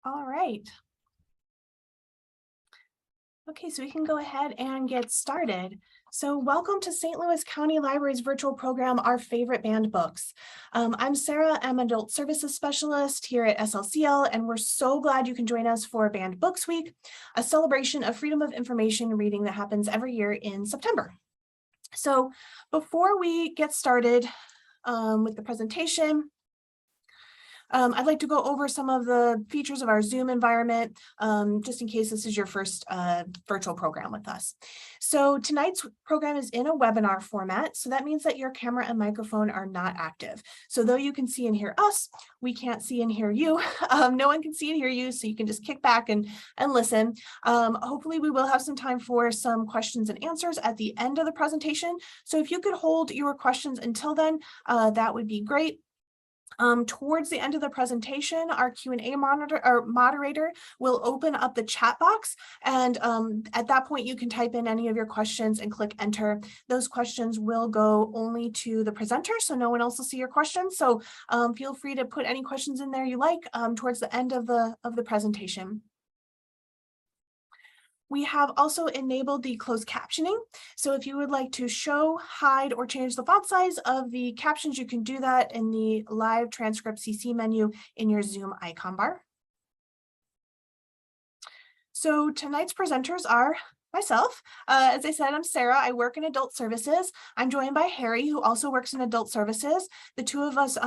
All right. Okay, so we can go ahead and get started. So welcome to St. Louis County Library's virtual program, Our Favorite Banned Books. I'm Sarah, I'm Adult Services Specialist here at SLCL, and we're so glad you can join us for Banned Books Week, a celebration of freedom of information reading that happens every year in September. So before we get started with the presentation, I'd like to go over some of the features of our Zoom environment, just in case this is your first virtual program with us. So tonight's program is in a webinar format, so that means that your camera and microphone are not active. So though you can see and hear us, we can't see and hear you. No one can see and hear you, so you can just kick back and listen. Hopefully we will have some time for some questions and answers at the end of the presentation. So if you could hold your questions until then, that would be great. Towards the end of the presentation, our Q&A moderator will open up the chat box, and at that point you can type in any of your questions and click enter. Those questions will go only to the presenter, so no one else will see your questions. So feel free to put any questions in there you like towards the end of the presentation. We have also enabled the closed captioning. So if you would like to show, hide, or change the font size of the captions, you can do that in the live transcript CC menu in your Zoom icon bar. So tonight's presenters are myself. As I said, I'm Sarah. I work in adult services. I'm joined by Harry, who also works in adult services. The two of us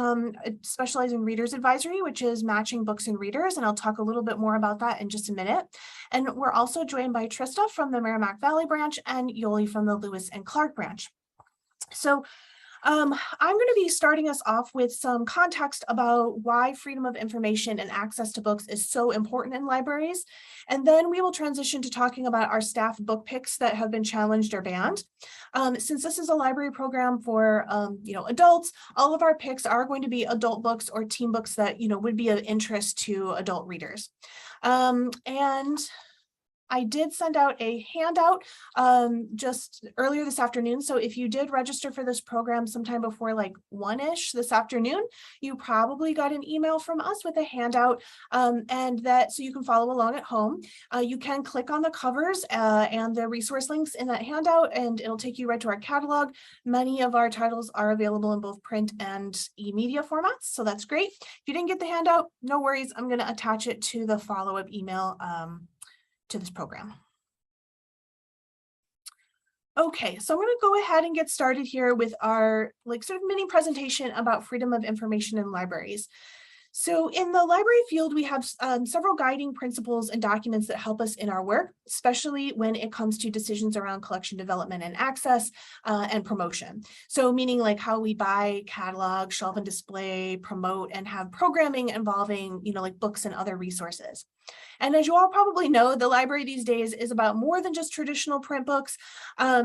specialize in readers advisory, which is matching books and readers. And I'll talk a little bit more about that in just a minute. And we're also joined by Trista from the Merrimack Valley branch and Yoli from the Lewis and Clark branch. So I'm going to be starting us off with some context about why freedom of information and access to books is so important in libraries. And then we will transition to talking about our staff book picks that have been challenged or banned. Since this is a library program for adults, all of our picks are going to be adult books or teen books that would be of interest to adult readers. And I did send out a handout just earlier this afternoon. So if you did register for this program sometime before like 1-ish this afternoon, you probably got an email from us with a handout, and that so you can follow along at home. You can click on the covers and the resource links in that handout, and it'll take you right to our catalog. Many of our titles are available in both print and e-media formats, so that's great. If you didn't get the handout, no worries. I'm going to attach it to the follow-up email to this program. Okay, so I'm going to go ahead and get started here with our sort of mini presentation about freedom of information in libraries. So in the library field, we have several guiding principles and documents that help us in our work, especially when it comes to decisions around collection development and access and promotion. So meaning like how we buy, catalog, shelf and display, promote, and have programming involving, like books and other resources. And as you all probably know, the library these days is about more than just traditional print books.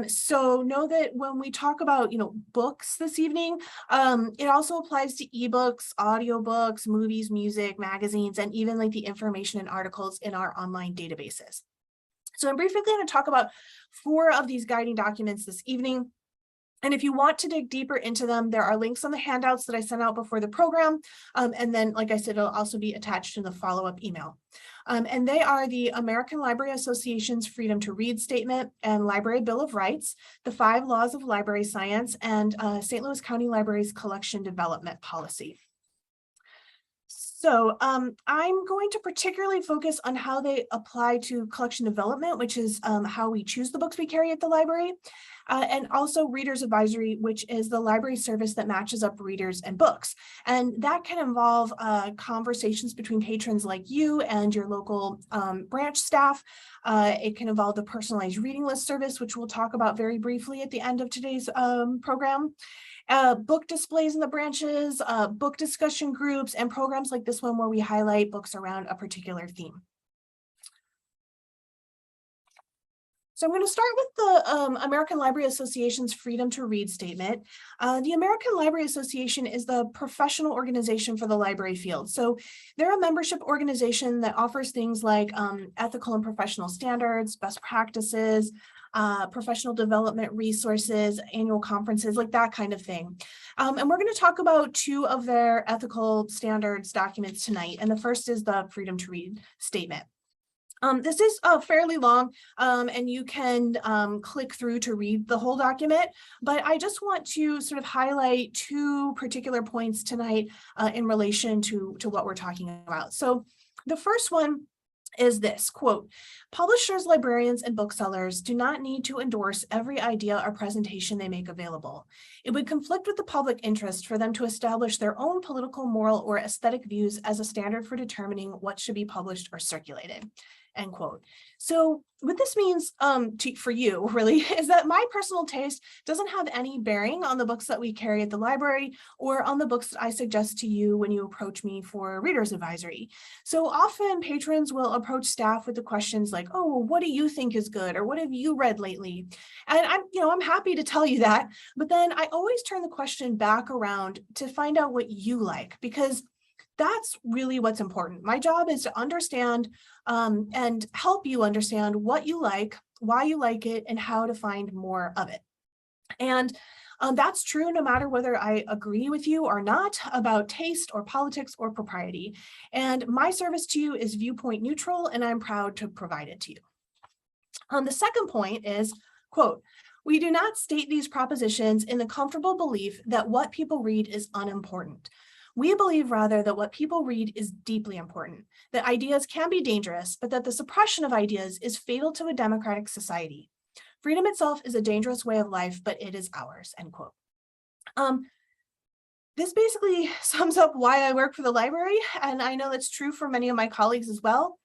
So know that when we talk about, books this evening, it also applies to ebooks, audiobooks, movies, music, magazines, and even like the information and articles in our online databases. So I'm briefly going to talk about 4 of these guiding documents this evening. And if you want to dig deeper into them, there are links on the handouts that I sent out before the program. And then, like I said, it'll also be attached in the follow-up email. And they are the American Library Association's Freedom to Read Statement and Library Bill of Rights, the 5 Laws of Library Science, and St. Louis County Library's Collection Development Policy. So I'm going to particularly focus on how they apply to collection development, which is how we choose the books we carry at the library, and also Reader's Advisory, which is the library service that matches up readers and books. And that can involve conversations between patrons like you and your local branch staff. It can involve the personalized reading list service, which we'll talk about very briefly at the end of today's program. Book displays in the branches, book discussion groups, and programs like this one where we highlight books around a particular theme. So I'm going to start with the American Library Association's Freedom to Read Statement. The American Library Association is the professional organization for the library field. So they're a membership organization that offers things like ethical and professional standards, best practices, professional development resources, annual conferences, like that kind of thing. And we're going to talk about two of their ethical standards documents tonight. And the first is the Freedom to Read statement. This is fairly long, and you can click through to read the whole document, but I just want to sort of highlight two particular points tonight in relation to what we're talking about. So the first one is this, quote, publishers, librarians, and booksellers do not need to endorse every idea or presentation they make available. It would conflict with the public interest for them to establish their own political, moral, or aesthetic views as a standard for determining what should be published or circulated. End quote. So what this means for you really is that my personal taste doesn't have any bearing on the books that we carry at the library or on the books that I suggest to you when you approach me for reader's advisory. So often patrons will approach staff with the questions like, oh, well, what do you think is good? Or what have you read lately? And I'm happy to tell you that, but then I always turn the question back around to find out what you like, because that's really what's important. My job is to understand and help you understand what you like, why you like it, and how to find more of it. And that's true no matter whether I agree with you or not about taste or politics or propriety. And my service to you is viewpoint neutral, and I'm proud to provide it to you. The second point is, quote, we do not state these propositions in the comfortable belief that what people read is unimportant. We believe rather that what people read is deeply important, that ideas can be dangerous, but that the suppression of ideas is fatal to a democratic society. Freedom itself is a dangerous way of life, but it is ours, end quote. This basically sums up why I work for the library, and I know that's true for many of my colleagues as well.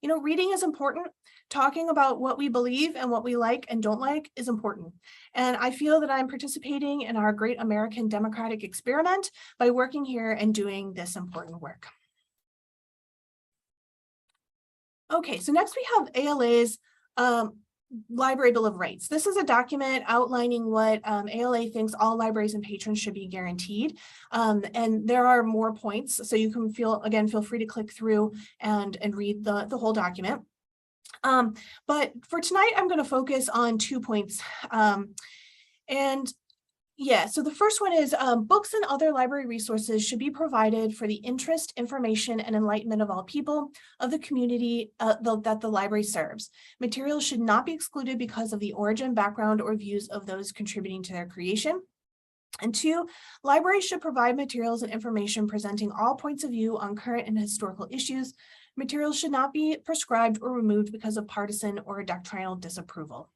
You know, reading is important. Talking about what we believe and what we like and don't like is important. And I feel that I'm participating in our great American democratic experiment by working here and doing this important work. Okay, so next we have ALA's Library Bill of Rights. This is a document outlining what ALA thinks all libraries and patrons should be guaranteed. And there are more points, so you can feel free to click through and read the whole document. But for tonight, I'm going to focus on 2 points. So the first one is books and other library resources should be provided for the interest, information, and enlightenment of all people of the community that the library serves. Materials should not be excluded because of the origin, background, or views of those contributing to their creation. And 2, libraries should provide materials and information presenting all points of view on current and historical issues. Materials should not be prescribed or removed because of partisan or doctrinal disapproval.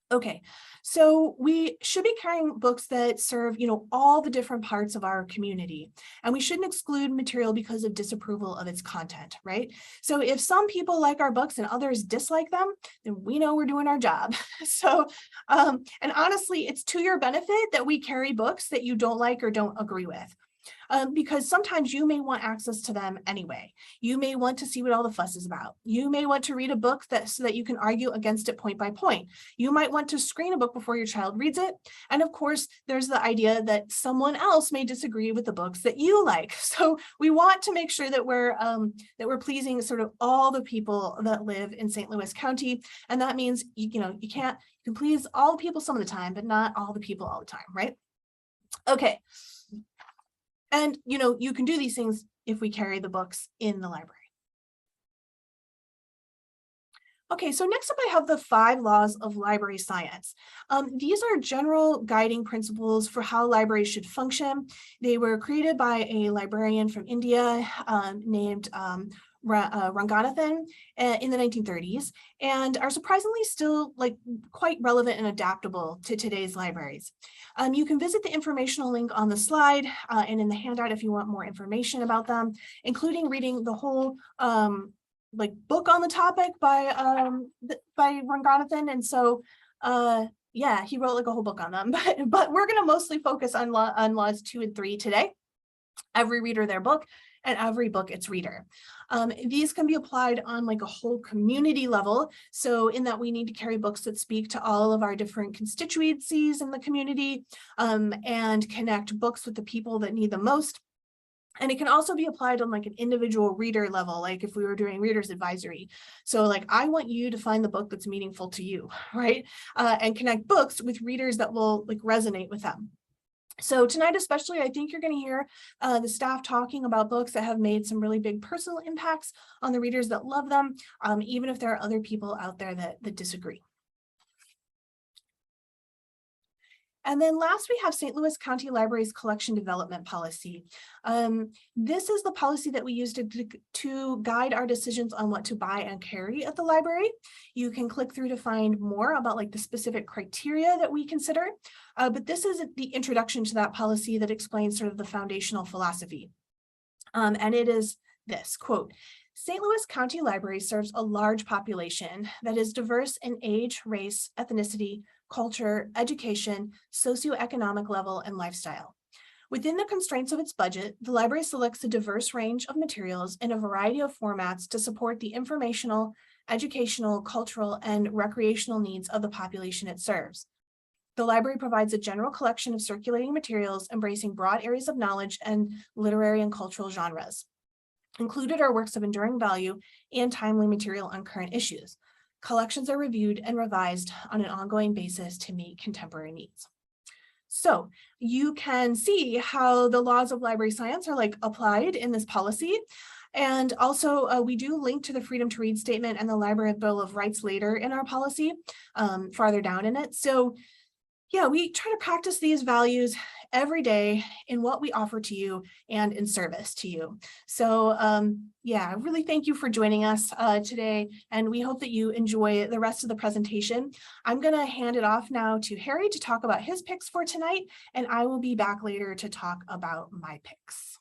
Okay, so we should be carrying books that serve, all the different parts of our community, and we shouldn't exclude material because of disapproval of its content, right? So if some people like our books and others dislike them, then we know we're doing our job. So, and honestly, it's to your benefit that we carry books that you don't like or don't agree with. Because sometimes you may want access to them anyway. You may want to see what all the fuss is about. You may want to read a book so that you can argue against it point by point. You might want to screen a book before your child reads it. And of course, there's the idea that someone else may disagree with the books that you like. So we want to make sure that we're pleasing sort of all the people that live in St. Louis County. And that means, you can please all the people some of the time, but not all the people all the time, right? Okay. And, you can do these things if we carry the books in the library. Okay, so next up I have the 5 laws of library science. These are general guiding principles for how libraries should function. They were created by a librarian from India named Ranganathan in the 1930s, and are surprisingly still quite relevant and adaptable to today's libraries. You can visit the informational link on the slide and in the handout if you want more information about them, including reading the whole book on the topic by Ranganathan. And so yeah, he wrote a whole book on them, but we're going to mostly focus on laws 2 and 3 today. Every reader their book, and every book its reader. These can be applied on a whole community level. So in that we need to carry books that speak to all of our different constituencies in the community and connect books with the people that need them most. And it can also be applied on like an individual reader level, like if we were doing reader's advisory. So like, I want you to find the book that's meaningful to you, right? And connect books with readers that will like resonate with them. So tonight especially, I think you're going to hear the staff talking about books that have made some really big personal impacts on the readers that love them, even if there are other people out there that disagree. And then last, we have St. Louis County Library's collection development policy. This is the policy that we use to guide our decisions on what to buy and carry at the library. You can click through to find more about like the specific criteria that we consider, but this is the introduction to that policy that explains sort of the foundational philosophy. And it is this, quote, St. Louis County Library serves a large population that is diverse in age, race, ethnicity, culture, education, socioeconomic level, and lifestyle. Within the constraints of its budget, the library selects a diverse range of materials in a variety of formats to support the informational, educational, cultural, and recreational needs of the population it serves. The library provides a general collection of circulating materials embracing broad areas of knowledge and literary and cultural genres. Included are works of enduring value and timely material on current issues. Collections are reviewed and revised on an ongoing basis to meet contemporary needs. So you can see how the laws of library science are like applied in this policy. And also we do link to the Freedom to Read statement and the Library Bill of Rights later in our policy, farther down in it. So yeah, we try to practice these values every day in what we offer to you and in service to you. So yeah, really thank you for joining us today, and we hope that you enjoy the rest of the presentation. I'm going to hand it off now to Harry to talk about his picks for tonight, and I will be back later to talk about my picks.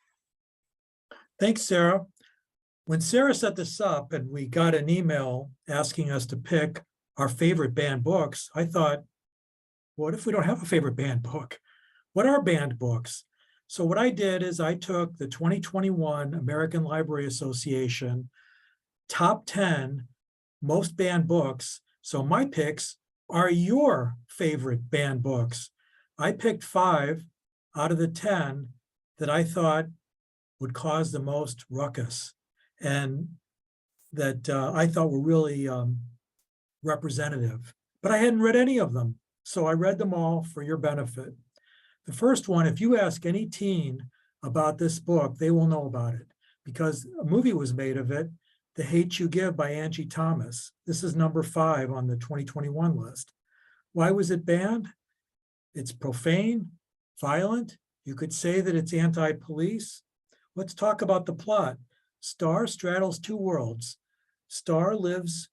Thanks, Sarah. When Sarah set this up and we got an email asking us to pick our favorite banned books, I thought, what if we don't have a favorite banned book? What are banned books? So what I did is I took the 2021 American Library Association top 10 most banned books. So my picks are your favorite banned books. I picked 5 out of the 10 that I thought would cause the most ruckus and that I thought were really representative. But I hadn't read any of them. So I read them all for your benefit. The first one, if you ask any teen about this book, they will know about it because a movie was made of it, The Hate You Give by Angie Thomas. This is number 5 on the 2021 list. Why was it banned? It's profane, violent. You could say that it's anti-police. Let's talk about the plot. Star straddles 2 worlds. Star lives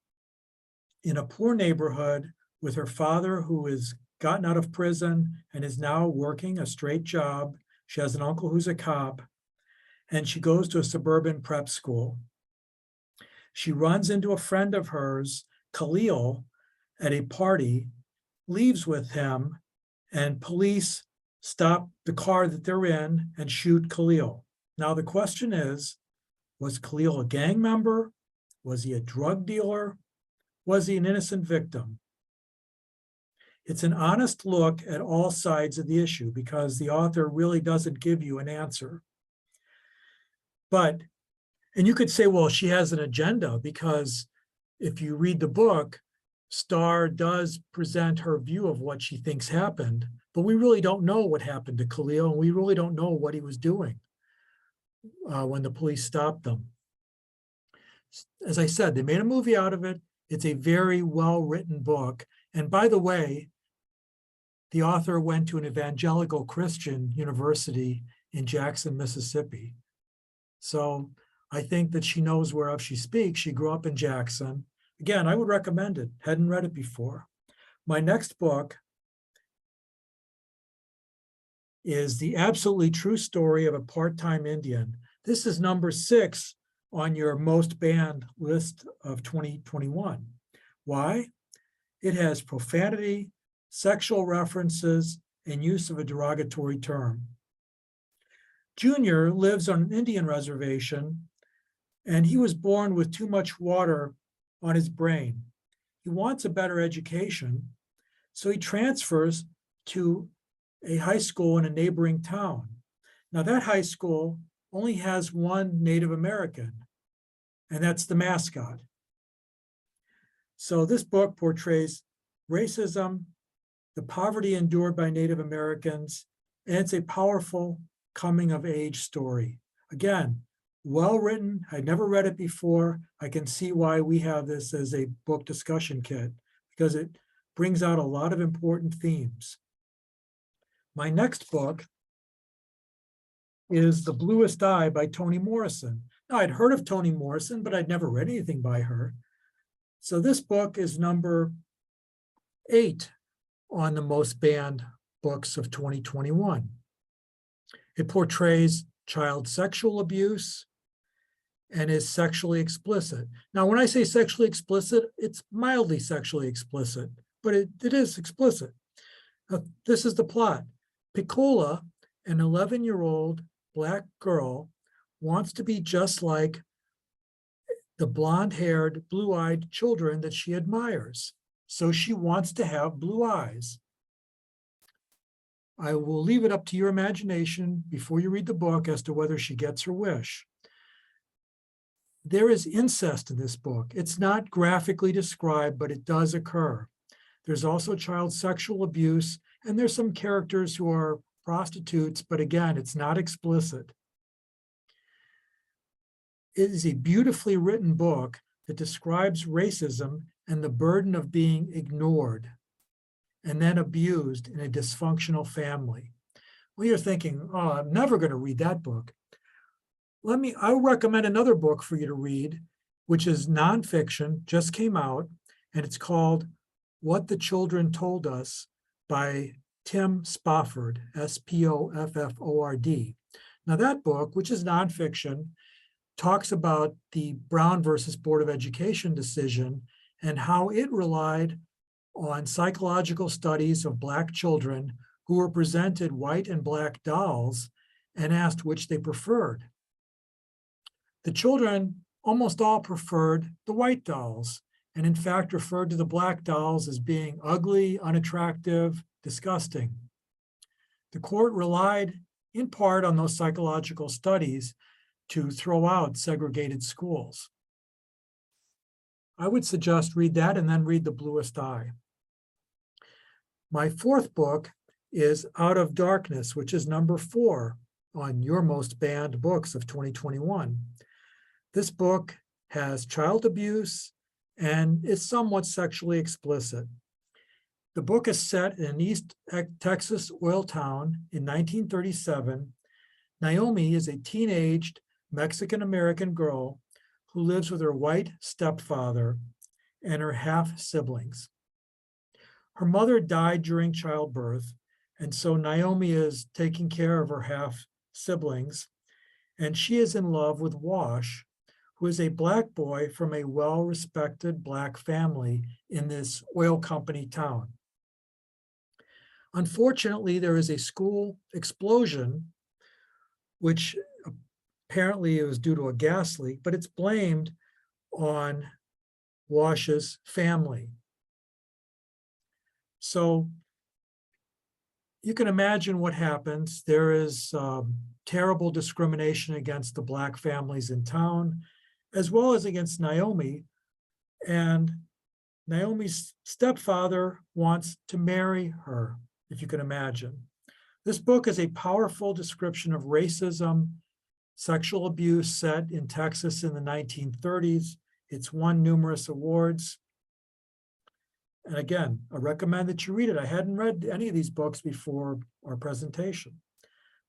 in a poor neighborhood with her father, who has gotten out of prison and is now working a straight job. She has an uncle who's a cop, and she goes to a suburban prep school. She runs into a friend of hers, Khalil, at a party, leaves with him, and police stop the car that they're in and shoot Khalil. Now the question is, was Khalil a gang member? Was he a drug dealer? Was he an innocent victim? It's an honest look at all sides of the issue because the author really doesn't give you an answer. And you could say, well, she has an agenda because if you read the book, Star does present her view of what she thinks happened, but we really don't know what happened to Khalil, and we really don't know what he was doing when the police stopped them. As I said, they made a movie out of it. It's a very well-written book. And by the way, the author went to an evangelical Christian university in Jackson, Mississippi. So I think that she knows whereof she speaks. She grew up in Jackson. Again, I would recommend it. Hadn't read it before. My next book is The Absolutely True Story of a Part-Time Indian. This is number 6 on your most banned list of 2021. Why? It has profanity, sexual references, and use of a derogatory term. Junior lives on an Indian reservation, and he was born with too much water on his brain. He wants a better education, so he transfers to a high school in a neighboring town. Now that high school only has one Native American, and that's the mascot. So this book portrays racism, the poverty endured by Native Americans, and it's a powerful coming of age story. Again, well written. I'd never read it before. I can see why we have this as a book discussion kit, because it brings out a lot of important themes. My next book is The Bluest Eye by Toni Morrison. Now, I'd heard of Toni Morrison, but I'd never read anything by her. So this book is number 8 on the most banned books of 2021. It portrays child sexual abuse and is sexually explicit. Now, when I say sexually explicit, it's mildly sexually explicit, but it is explicit. This is the plot. Piccola, an 11-year-old Black girl, wants to be just like the blonde-haired, blue-eyed children that she admires. So she wants to have blue eyes. I will leave it up to your imagination before you read the book as to whether she gets her wish. There is incest in this book. It's not graphically described, but it does occur. There's also child sexual abuse, and there's some characters who are prostitutes, but again, it's not explicit. It is a beautifully written book that describes racism and the burden of being ignored and then abused in a dysfunctional family. Well, you're thinking, oh, I'm never going to read that book. I'll recommend another book for you to read, which is nonfiction, just came out, and it's called What the Children Told Us by Tim Spofford, Spofford. Now that book, which is nonfiction, talks about the Brown versus Board of Education decision and how it relied on psychological studies of Black children who were presented white and Black dolls and asked which they preferred. The children almost all preferred the white dolls, and in fact referred to the Black dolls as being ugly, unattractive, disgusting. The court relied in part on those psychological studies to throw out segregated schools. I would suggest read that and then read The Bluest Eye. My fourth book is Out of Darkness, which is number 4 on your most banned books of 2021. This book has child abuse and is somewhat sexually explicit. The book is set in an East Texas oil town in 1937. Naomi is a teenaged Mexican-American girl who lives with her white stepfather and her half-siblings. Her mother died during childbirth, and so Naomi is taking care of her half-siblings, and she is in love with Wash, who is a Black boy from a well-respected Black family in this oil company town. Unfortunately, there is a school explosion, which apparently it was due to a gas leak, but it's blamed on Wash's family. So you can imagine what happens. There is terrible discrimination against the Black families in town, as well as against Naomi. And Naomi's stepfather wants to marry her, if you can imagine. This book is a powerful description of racism, sexual abuse set in Texas in the 1930s. It's won numerous awards. And again, I recommend that you read it. I hadn't read any of these books before our presentation.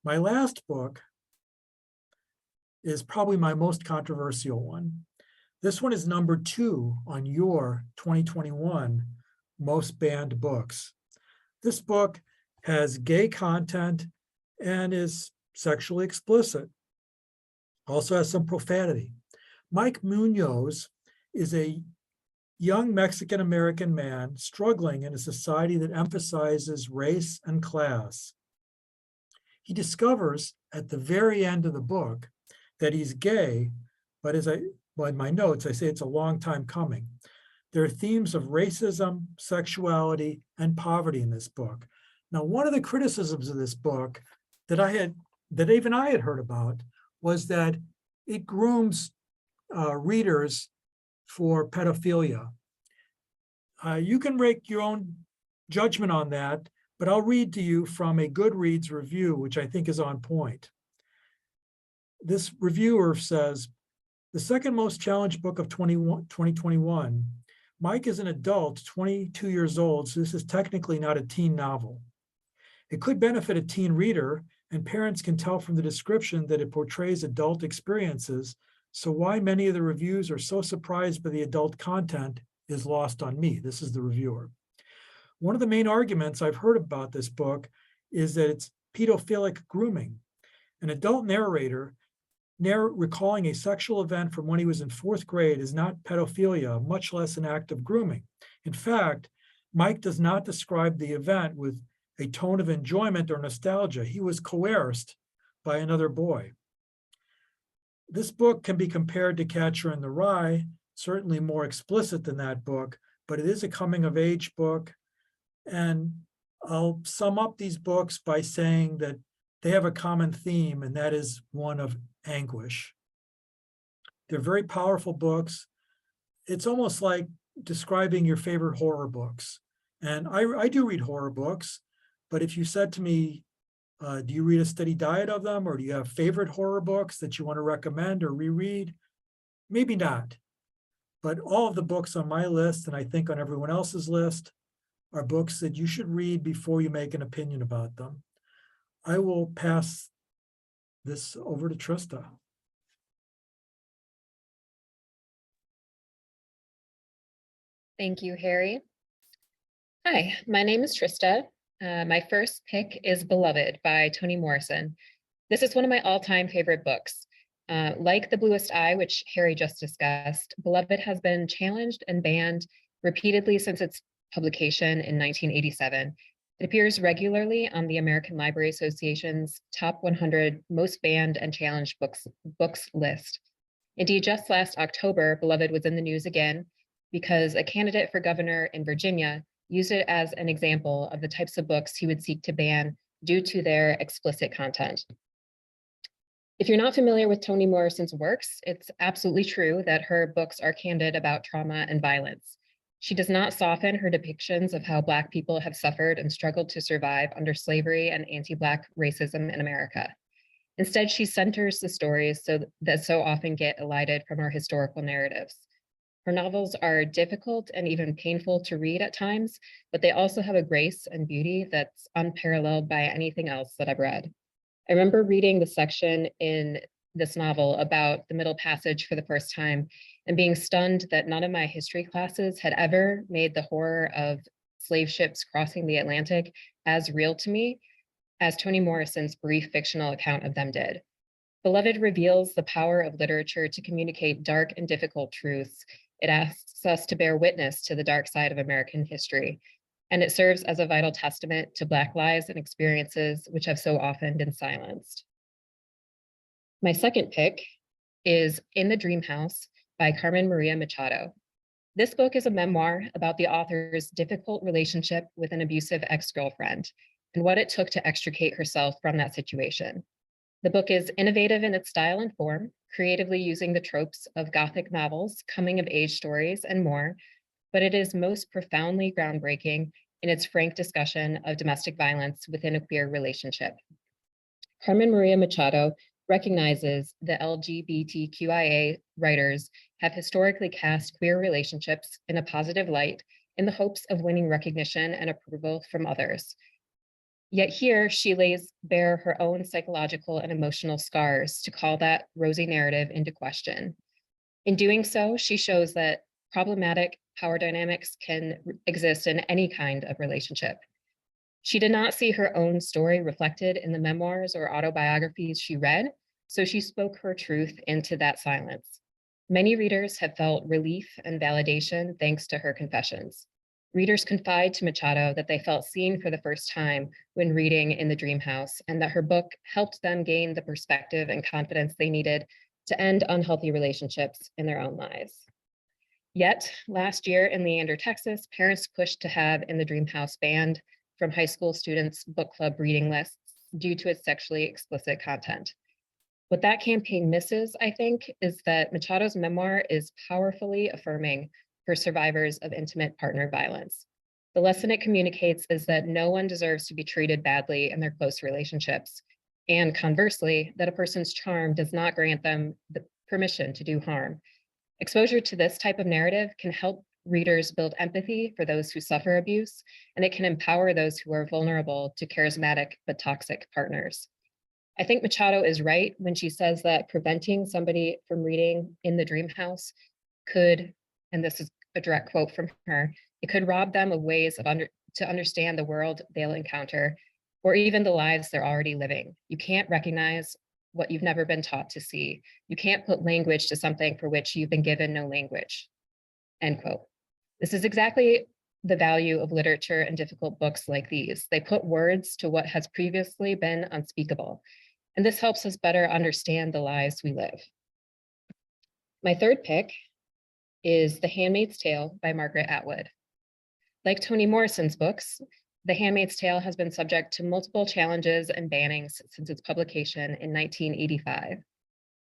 My last book is probably my most controversial one. This one is number 2 on your 2021 most banned books. This book has gay content and is sexually explicit. Also has some profanity. Mike Munoz is a young Mexican-American man struggling in a society that emphasizes race and class. He discovers at the very end of the book that he's gay, but in my notes, I say it's a long time coming. There are themes of racism, sexuality, and poverty in this book. Now, one of the criticisms of this book that even I had heard about was that it grooms readers for pedophilia. You can make your own judgment on that, but I'll read to you from a Goodreads review, which I think is on point. This reviewer says, the second most challenged book of 2021, Mike is an adult, 22 years old, so this is technically not a teen novel. It could benefit a teen reader, and parents can tell from the description that it portrays adult experiences, so why many of the reviews are so surprised by the adult content is lost on me. This is the reviewer. One of the main arguments I've heard about this book is that it's pedophilic grooming. An adult narrator recalling a sexual event from when he was in 4th grade is not pedophilia, much less an act of grooming. In fact, Mike does not describe the event with a tone of enjoyment or nostalgia. He was coerced by another boy. This book can be compared to Catcher in the Rye, certainly more explicit than that book, but it is a coming-of-age book. And I'll sum up these books by saying that they have a common theme, and that is one of anguish. They're very powerful books. It's almost like describing your favorite horror books. And I do read horror books, but if you said to me, do you read a steady diet of them, or do you have favorite horror books that you want to recommend or reread? Maybe not. But all of the books on my list, and I think on everyone else's list, are books that you should read before you make an opinion about them. I will pass this over to Trista. Thank you, Harry. Hi, my name is Trista. My first pick is Beloved by Toni Morrison. This is one of my all-time favorite books. Like The Bluest Eye, which Harry just discussed, Beloved has been challenged and banned repeatedly since its publication in 1987. It appears regularly on the American Library Association's top 100 most banned and challenged books list. Indeed, just last October, Beloved was in the news again because a candidate for governor in Virginia used it as an example of the types of books he would seek to ban due to their explicit content. If you're not familiar with Toni Morrison's works, it's absolutely true that her books are candid about trauma and violence. She does not soften her depictions of how Black people have suffered and struggled to survive under slavery and anti-Black racism in America. Instead, she centers the stories that so often get elided from our historical narratives. Her novels are difficult and even painful to read at times, but they also have a grace and beauty that's unparalleled by anything else that I've read. I remember reading the section in this novel about the middle passage for the first time and being stunned that none of my history classes had ever made the horror of slave ships crossing the Atlantic as real to me as Toni Morrison's brief fictional account of them did. Beloved reveals the power of literature to communicate dark and difficult truths. It asks us to bear witness to the dark side of American history, and it serves as a vital testament to Black lives and experiences which have so often been silenced. My second pick is In the Dream House by Carmen Maria Machado. This book is a memoir about the author's difficult relationship with an abusive ex-girlfriend and what it took to extricate herself from that situation. The book is innovative in its style and form, creatively using the tropes of Gothic novels, coming-of-age stories, and more, but it is most profoundly groundbreaking in its frank discussion of domestic violence within a queer relationship. Carmen Maria Machado recognizes that LGBTQIA writers have historically cast queer relationships in a positive light in the hopes of winning recognition and approval from others. Yet here, she lays bare her own psychological and emotional scars to call that rosy narrative into question. In doing so, she shows that problematic power dynamics can exist in any kind of relationship. She did not see her own story reflected in the memoirs or autobiographies she read, so she spoke her truth into that silence. Many readers have felt relief and validation thanks to her confessions. Readers confide to Machado that they felt seen for the first time when reading In the Dream House, and that her book helped them gain the perspective and confidence they needed to end unhealthy relationships in their own lives. Yet, last year in Leander, Texas, parents pushed to have In the Dream House banned from high school students' book club reading lists due to its sexually explicit content. What that campaign misses, I think, is that Machado's memoir is powerfully affirming for survivors of intimate partner violence. The lesson it communicates is that no one deserves to be treated badly in their close relationships. And conversely, that a person's charm does not grant them the permission to do harm. Exposure to this type of narrative can help readers build empathy for those who suffer abuse, and it can empower those who are vulnerable to charismatic but toxic partners. I think Machado is right when she says that preventing somebody from reading In the Dream House could, and this is a direct quote from her, it could rob them of ways to understand the world they'll encounter, or even the lives they're already living. You can't recognize what you've never been taught to see. You can't put language to something for which you've been given no language, end quote. This is exactly the value of literature and difficult books like these. They put words to what has previously been unspeakable. And this helps us better understand the lives we live. My third pick is The Handmaid's Tale by Margaret Atwood. Like Toni Morrison's books, The Handmaid's Tale has been subject to multiple challenges and bannings since its publication in 1985.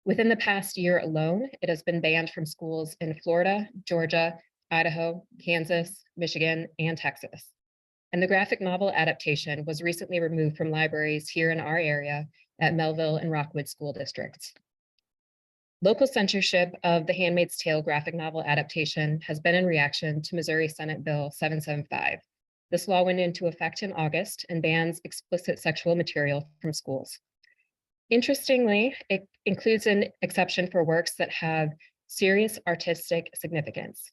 Within the past year alone, it has been banned from schools in Florida, Georgia, Idaho, Kansas, Michigan, and Texas. And the graphic novel adaptation was recently removed from libraries here in our area at Melville and Rockwood school districts. Local censorship of the Handmaid's Tale graphic novel adaptation has been in reaction to Missouri Senate Bill 775. This law went into effect in August and bans explicit sexual material from schools. Interestingly, it includes an exception for works that have serious artistic significance.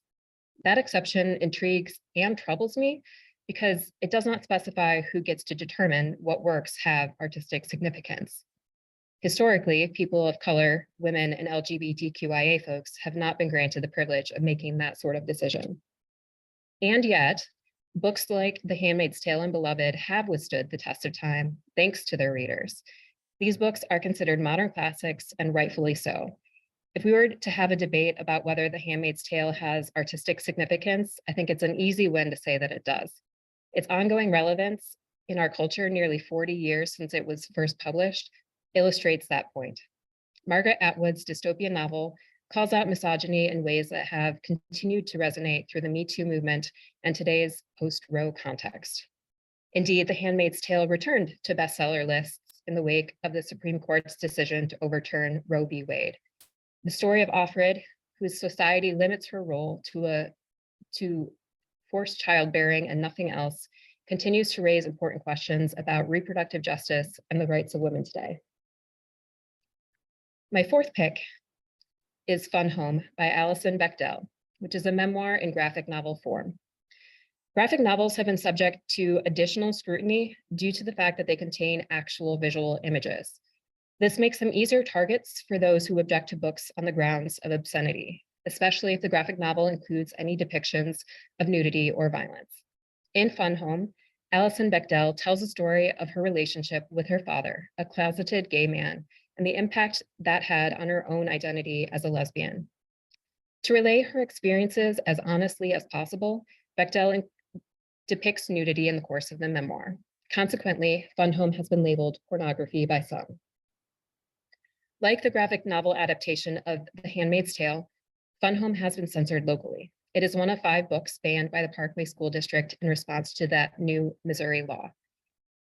That exception intrigues and troubles me because it does not specify who gets to determine what works have artistic significance. Historically, people of color, women, and LGBTQIA folks have not been granted the privilege of making that sort of decision. And yet, books like The Handmaid's Tale and Beloved have withstood the test of time thanks to their readers. These books are considered modern classics, and rightfully so. If we were to have a debate about whether The Handmaid's Tale has artistic significance, I think it's an easy win to say that it does. Its ongoing relevance in our culture, nearly 40 years since it was first published, illustrates that point. Margaret Atwood's dystopian novel calls out misogyny in ways that have continued to resonate through the Me Too movement and today's post-Roe context. Indeed, The Handmaid's Tale returned to bestseller lists in the wake of the Supreme Court's decision to overturn Roe v. Wade. The story of Offred, whose society limits her role to forced childbearing and nothing else, continues to raise important questions about reproductive justice and the rights of women today. My fourth pick is Fun Home by Alison Bechdel, which is a memoir in graphic novel form. Graphic novels have been subject to additional scrutiny due to the fact that they contain actual visual images. This makes them easier targets for those who object to books on the grounds of obscenity, especially if the graphic novel includes any depictions of nudity or violence. In Fun Home, Alison Bechdel tells a story of her relationship with her father, a closeted gay man, and the impact that had on her own identity as a lesbian. To relay her experiences as honestly as possible, Bechdel depicts nudity in the course of the memoir. Consequently, Fun Home has been labeled pornography by some. Like the graphic novel adaptation of The Handmaid's Tale, Fun Home has been censored locally. It is one of 5 books banned by the Parkway School District in response to that new Missouri law.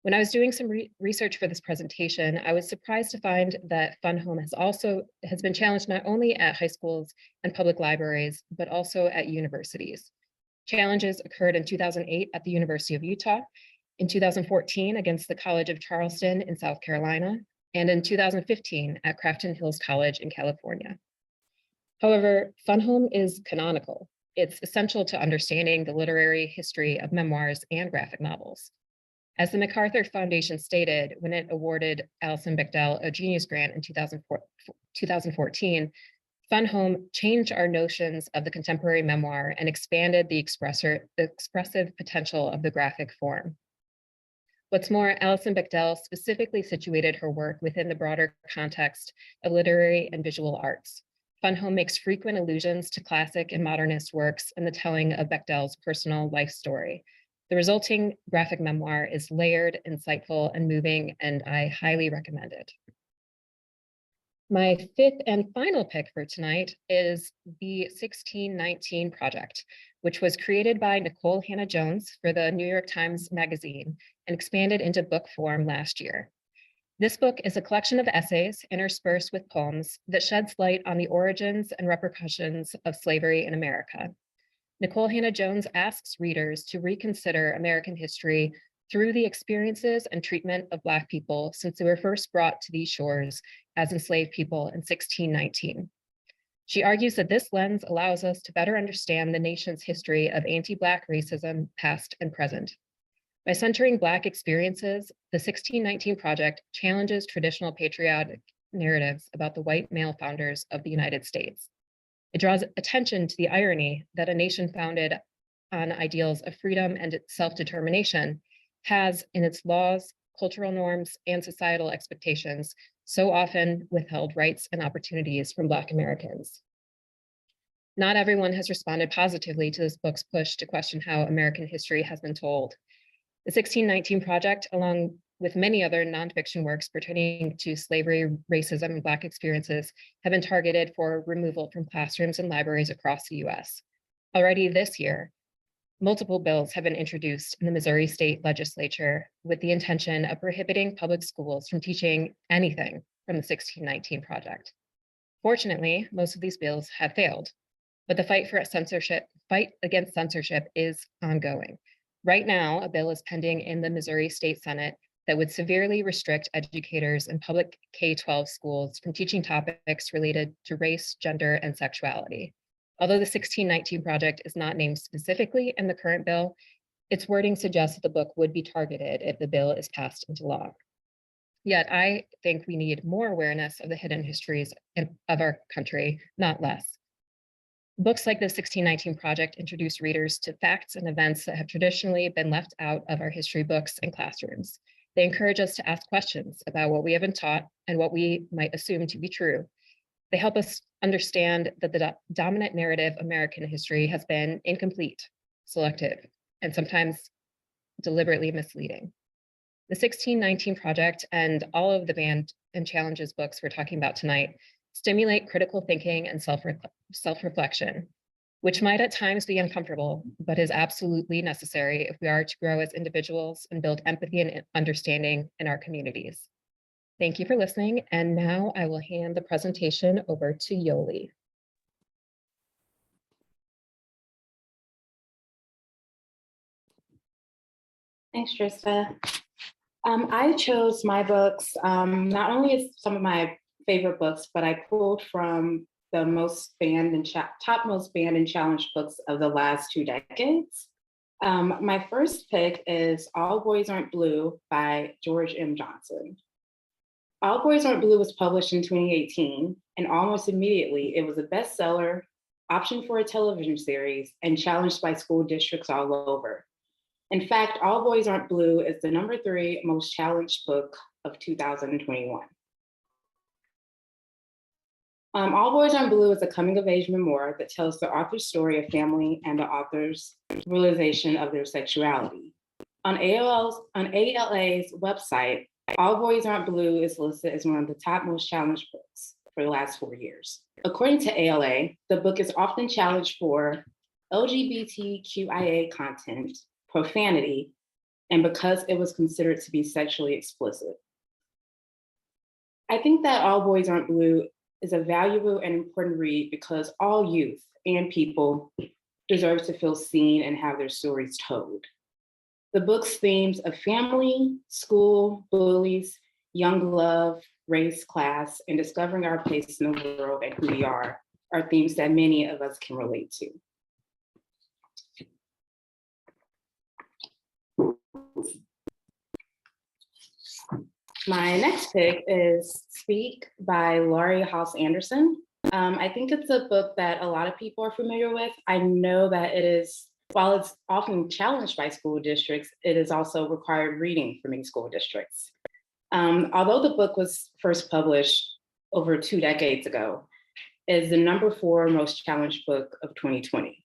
When I was doing some research for this presentation, I was surprised to find that Fun Home has been challenged not only at high schools and public libraries, but also at universities. Challenges occurred in 2008 at the University of Utah, in 2014 against the College of Charleston in South Carolina, and in 2015 at Crafton Hills College in California. However, Fun Home is canonical. It's essential to understanding the literary history of memoirs and graphic novels. As the MacArthur Foundation stated when it awarded Alison Bechdel a Genius Grant in 2014, Fun Home changed our notions of the contemporary memoir and expanded the expressive potential of the graphic form. What's more, Alison Bechdel specifically situated her work within the broader context of literary and visual arts. Fun Home makes frequent allusions to classic and modernist works in the telling of Bechdel's personal life story. The resulting graphic memoir is layered, insightful, and moving, and I highly recommend it. My fifth and final pick for tonight is the 1619 Project, which was created by Nicole Hannah-Jones for the New York Times Magazine and expanded into book form last year. This book is a collection of essays interspersed with poems that sheds light on the origins and repercussions of slavery in America. Nicole Hannah-Jones asks readers to reconsider American history through the experiences and treatment of Black people since they were first brought to these shores as enslaved people in 1619. She argues that this lens allows us to better understand the nation's history of anti-Black racism, past and present. By centering Black experiences, the 1619 Project challenges traditional patriotic narratives about the white male founders of the United States. It draws attention to the irony that a nation founded on ideals of freedom and self-determination has, in its laws, cultural norms, and societal expectations, so often withheld rights and opportunities from Black Americans. Not everyone has responded positively to this book's push to question how American history has been told. The 1619 Project, along with many other nonfiction works pertaining to slavery, racism, and Black experiences, have been targeted for removal from classrooms and libraries across the US. Already this year, multiple bills have been introduced in the Missouri State Legislature with the intention of prohibiting public schools from teaching anything from the 1619 Project. Fortunately, most of these bills have failed, but the fight against censorship is ongoing. Right now, a bill is pending in the Missouri State Senate that would severely restrict educators in public K-12 schools from teaching topics related to race, gender, and sexuality. Although the 1619 Project is not named specifically in the current bill, its wording suggests that the book would be targeted if the bill is passed into law. Yet I think we need more awareness of the hidden histories of our country, not less. Books like the 1619 Project introduce readers to facts and events that have traditionally been left out of our history books and classrooms. They encourage us to ask questions about what we have been taught and what we might assume to be true. They help us understand that the dominant narrative of American history has been incomplete, selective, and sometimes deliberately misleading. The 1619 Project and all of the Banned and Challenges books we're talking about tonight stimulate critical thinking and self-reflection, which might at times be uncomfortable, but is absolutely necessary if we are to grow as individuals and build empathy and understanding in our communities. Thank you for listening, and now I will hand the presentation over to Yoli. Thanks, Trista. I chose my books, not only as some of my favorite books, but I pulled from the top most banned and challenged books of the last 2 decades. My first pick is All Boys Aren't Blue by George M. Johnson. All Boys Aren't Blue was published in 2018, and almost immediately it was a bestseller, optioned for a television series, and challenged by school districts all over. In fact, All Boys Aren't Blue is the #3 most challenged book of 2021. All Boys Aren't Blue is a coming-of-age memoir that tells the author's story of family and the author's realization of their sexuality. On ALA's website, All Boys Aren't Blue is listed as one of the top most challenged books for the last 4 years. According to ALA, the book is often challenged for LGBTQIA content, profanity, and because it was considered to be sexually explicit. I think that All Boys Aren't Blue is a valuable and important read because all youth and people deserve to feel seen and have their stories told. The book's themes of family, school, bullies, young love, race, class, and discovering our place in the world and who we are themes that many of us can relate to. My next pick is Speak by Laurie Haas Anderson. I think it's a book that a lot of people are familiar with. I know that it is, while it's often challenged by school districts, it is also required reading for many school districts. Although the book was first published over 2 decades ago, it is the #4 most challenged book of 2020.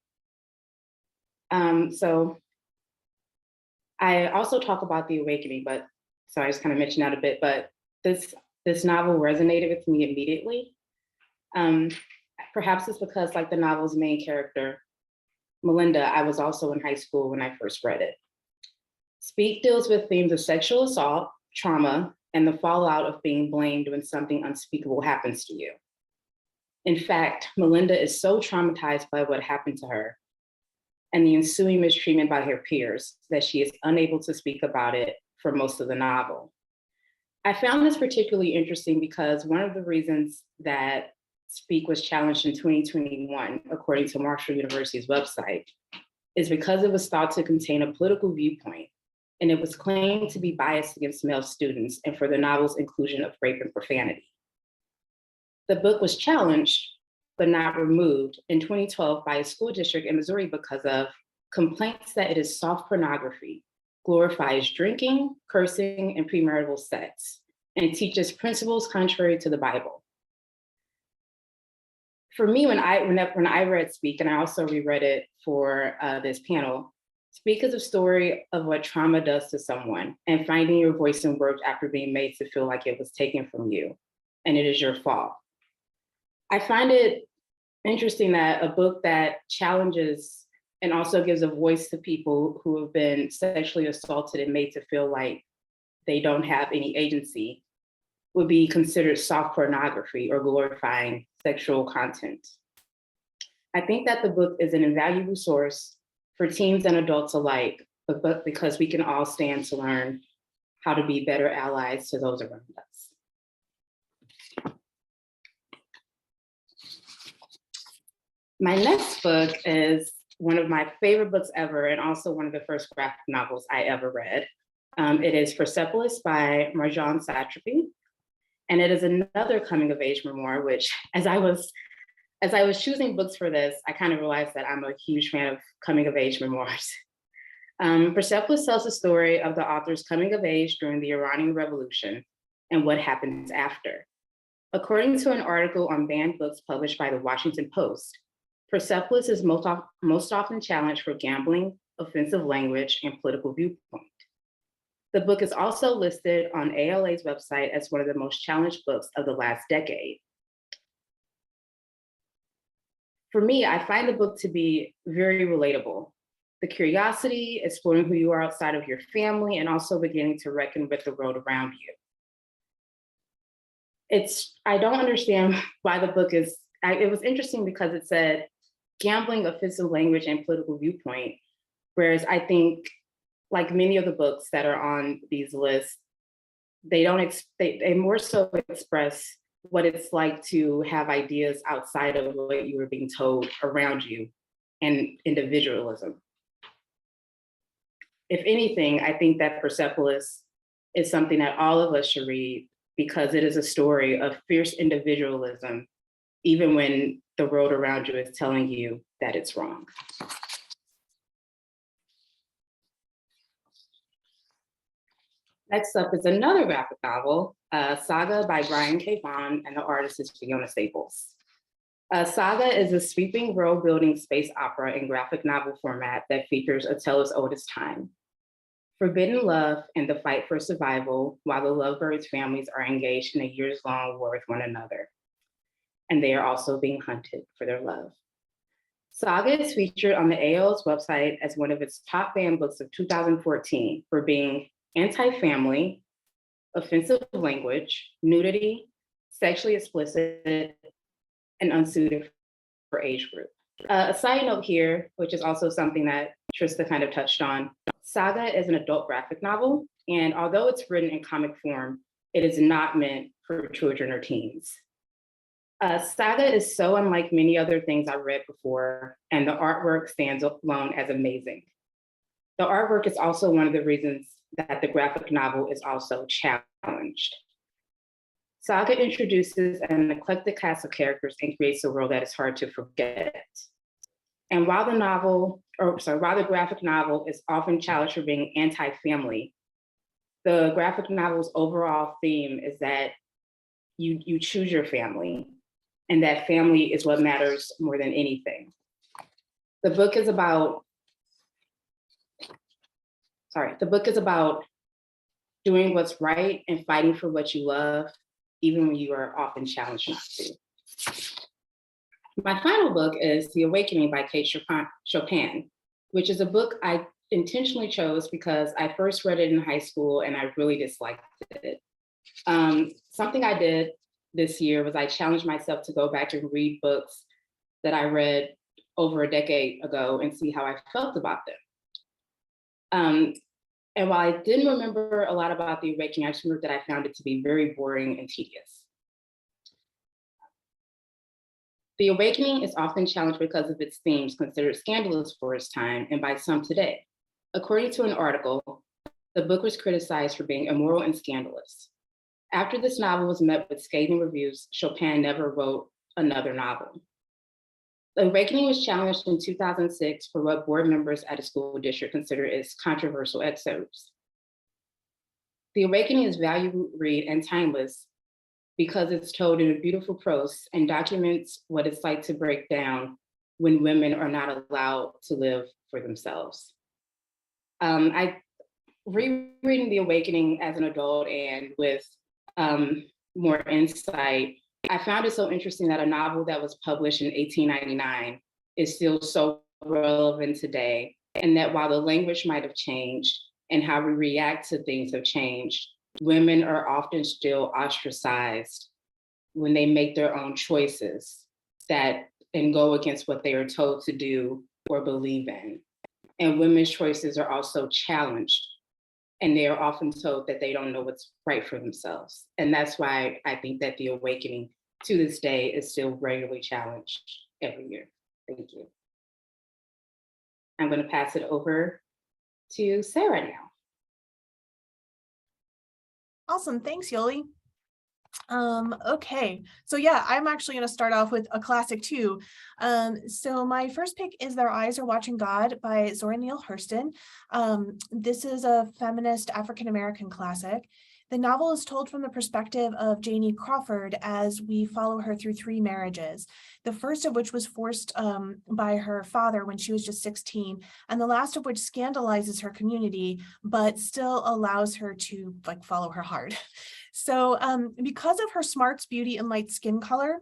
So I also talk about the awakening, but so I just kind of mentioned that a bit, but this this novel resonated with me immediately. Perhaps it's because, like the novel's main character, Melinda, I was also in high school when I first read it. Speak deals with themes of sexual assault, trauma, and the fallout of being blamed when something unspeakable happens to you. In fact, Melinda is so traumatized by what happened to her and the ensuing mistreatment by her peers that she is unable to speak about it for most of the novel. I found this particularly interesting because one of the reasons that Speak was challenged in 2021, according to Marshall University's website, is because it was thought to contain a political viewpoint, and it was claimed to be biased against male students and for the novel's inclusion of rape and profanity. The book was challenged, but not removed in 2012 by a school district in Missouri because of complaints that it is soft pornography, glorifies drinking, cursing, and premarital sex, and teaches principles contrary to the Bible. For me, when I read Speak, and I also reread it for this panel, Speak is a story of what trauma does to someone and finding your voice and words after being made to feel like it was taken from you and it is your fault. I find it interesting that a book that challenges and also gives a voice to people who have been sexually assaulted and made to feel like they don't have any agency would be considered soft pornography or glorifying sexual content. I think that the book is an invaluable source for teens and adults alike, but because we can all stand to learn how to be better allies to those around us. My next book is one of my favorite books ever, and also one of the first graphic novels I ever read. It is Persepolis by Marjan Satropy. And it is another coming of age memoir, which as I was choosing books for this, I kind of realized that I'm a huge fan of coming of age memoirs. Persepolis tells the story of the author's coming of age during the Iranian Revolution and what happens after. According to an article on banned books published by the Washington Post, Persepolis is most often challenged for gambling, offensive language, and political viewpoint. The book is also listed on ALA's website as one of the most challenged books of the last decade. For me, I find the book to be very relatable. The curiosity, exploring who you are outside of your family, and also beginning to reckon with the world around you. I don't understand why the book it was interesting because it said gambling, offensive language, and political viewpoint, whereas I think like many of the books that are on these lists, they more so express what it's like to have ideas outside of what you were being told around you and individualism. If anything, I think that Persepolis is something that all of us should read because it is a story of fierce individualism, even when the world around you is telling you that it's wrong. Next up is another graphic novel, Saga by Brian K. Vaughan, and the artist is Fiona Staples. Saga is a sweeping world-building space opera in graphic novel format that features a tale as old as time. Forbidden love and the fight for survival while the lovebirds' families are engaged in a years-long war with one another. And they are also being hunted for their love. Saga is featured on the AL's website as one of its top banned books of 2014 for being anti-family, offensive language, nudity, sexually explicit, and unsuited for age group. A side note here, which is also something that Trista kind of touched on, Saga is an adult graphic novel, and although it's written in comic form, it is not meant for children or teens. Saga is so unlike many other things I've read before, and the artwork stands alone as amazing. The artwork is also one of the reasons that the graphic novel is also challenged. Saga introduces an eclectic cast of characters and creates a world that is hard to forget. And while the graphic novel is often challenged for being anti-family, the graphic novel's overall theme is that you choose your family, and that family is what matters more than anything. The book is about doing what's right and fighting for what you love, even when you are often challenged not to. My final book is The Awakening by Kate Chopin, which is a book I intentionally chose because I first read it in high school and I really disliked it. Something I did this year was I challenged myself to go back and read books that I read over a decade ago and see how I felt about them. And while I didn't remember a lot about The Awakening, I just remember that I found it to be very boring and tedious. The Awakening is often challenged because of its themes considered scandalous for its time and by some today. According to an article, the book was criticized for being immoral and scandalous. After this novel was met with scathing reviews, Chopin never wrote another novel. The Awakening was challenged in 2006 for what board members at a school district consider as controversial excerpts. The Awakening is valuable read and timeless because it's told in a beautiful prose and documents what it's like to break down when women are not allowed to live for themselves. I rereading The Awakening as an adult and with more insight, I found it so interesting that a novel that was published in 1899 is still so relevant today, and that while the language might have changed and how we react to things have changed, women are often still ostracized when they make their own choices and go against what they are told to do or believe in. And women's choices are also challenged, and they are often told that they don't know what's right for themselves. And that's why I think that The Awakening to this day is still regularly challenged every year. Thank you. I'm going to pass it over to Sarah now. Awesome, thanks, Yoli. Okay, so yeah, I'm actually going to start off with a classic too. So my first pick is Their Eyes Are Watching God by Zora Neale Hurston. This is a feminist African-American classic. The novel is told from the perspective of Janie Crawford as we follow her through 3 marriages, the first of which was forced by her father when she was just 16, and the last of which scandalizes her community, but still allows her to follow her heart. So because of her smarts, beauty, and light skin color,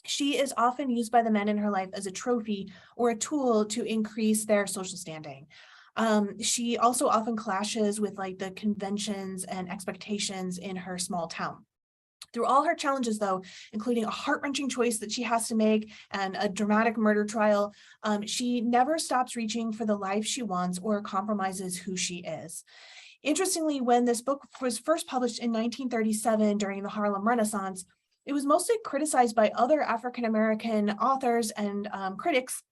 she is often used by the men in her life as a trophy or a tool to increase their social standing. She also often clashes with the conventions and expectations in her small town. Through all her challenges, though, including a heart-wrenching choice that she has to make and a dramatic murder trial, she never stops reaching for the life she wants or compromises who she is. Interestingly, when this book was first published in 1937 during the Harlem Renaissance, it was mostly criticized by other African-American authors and critics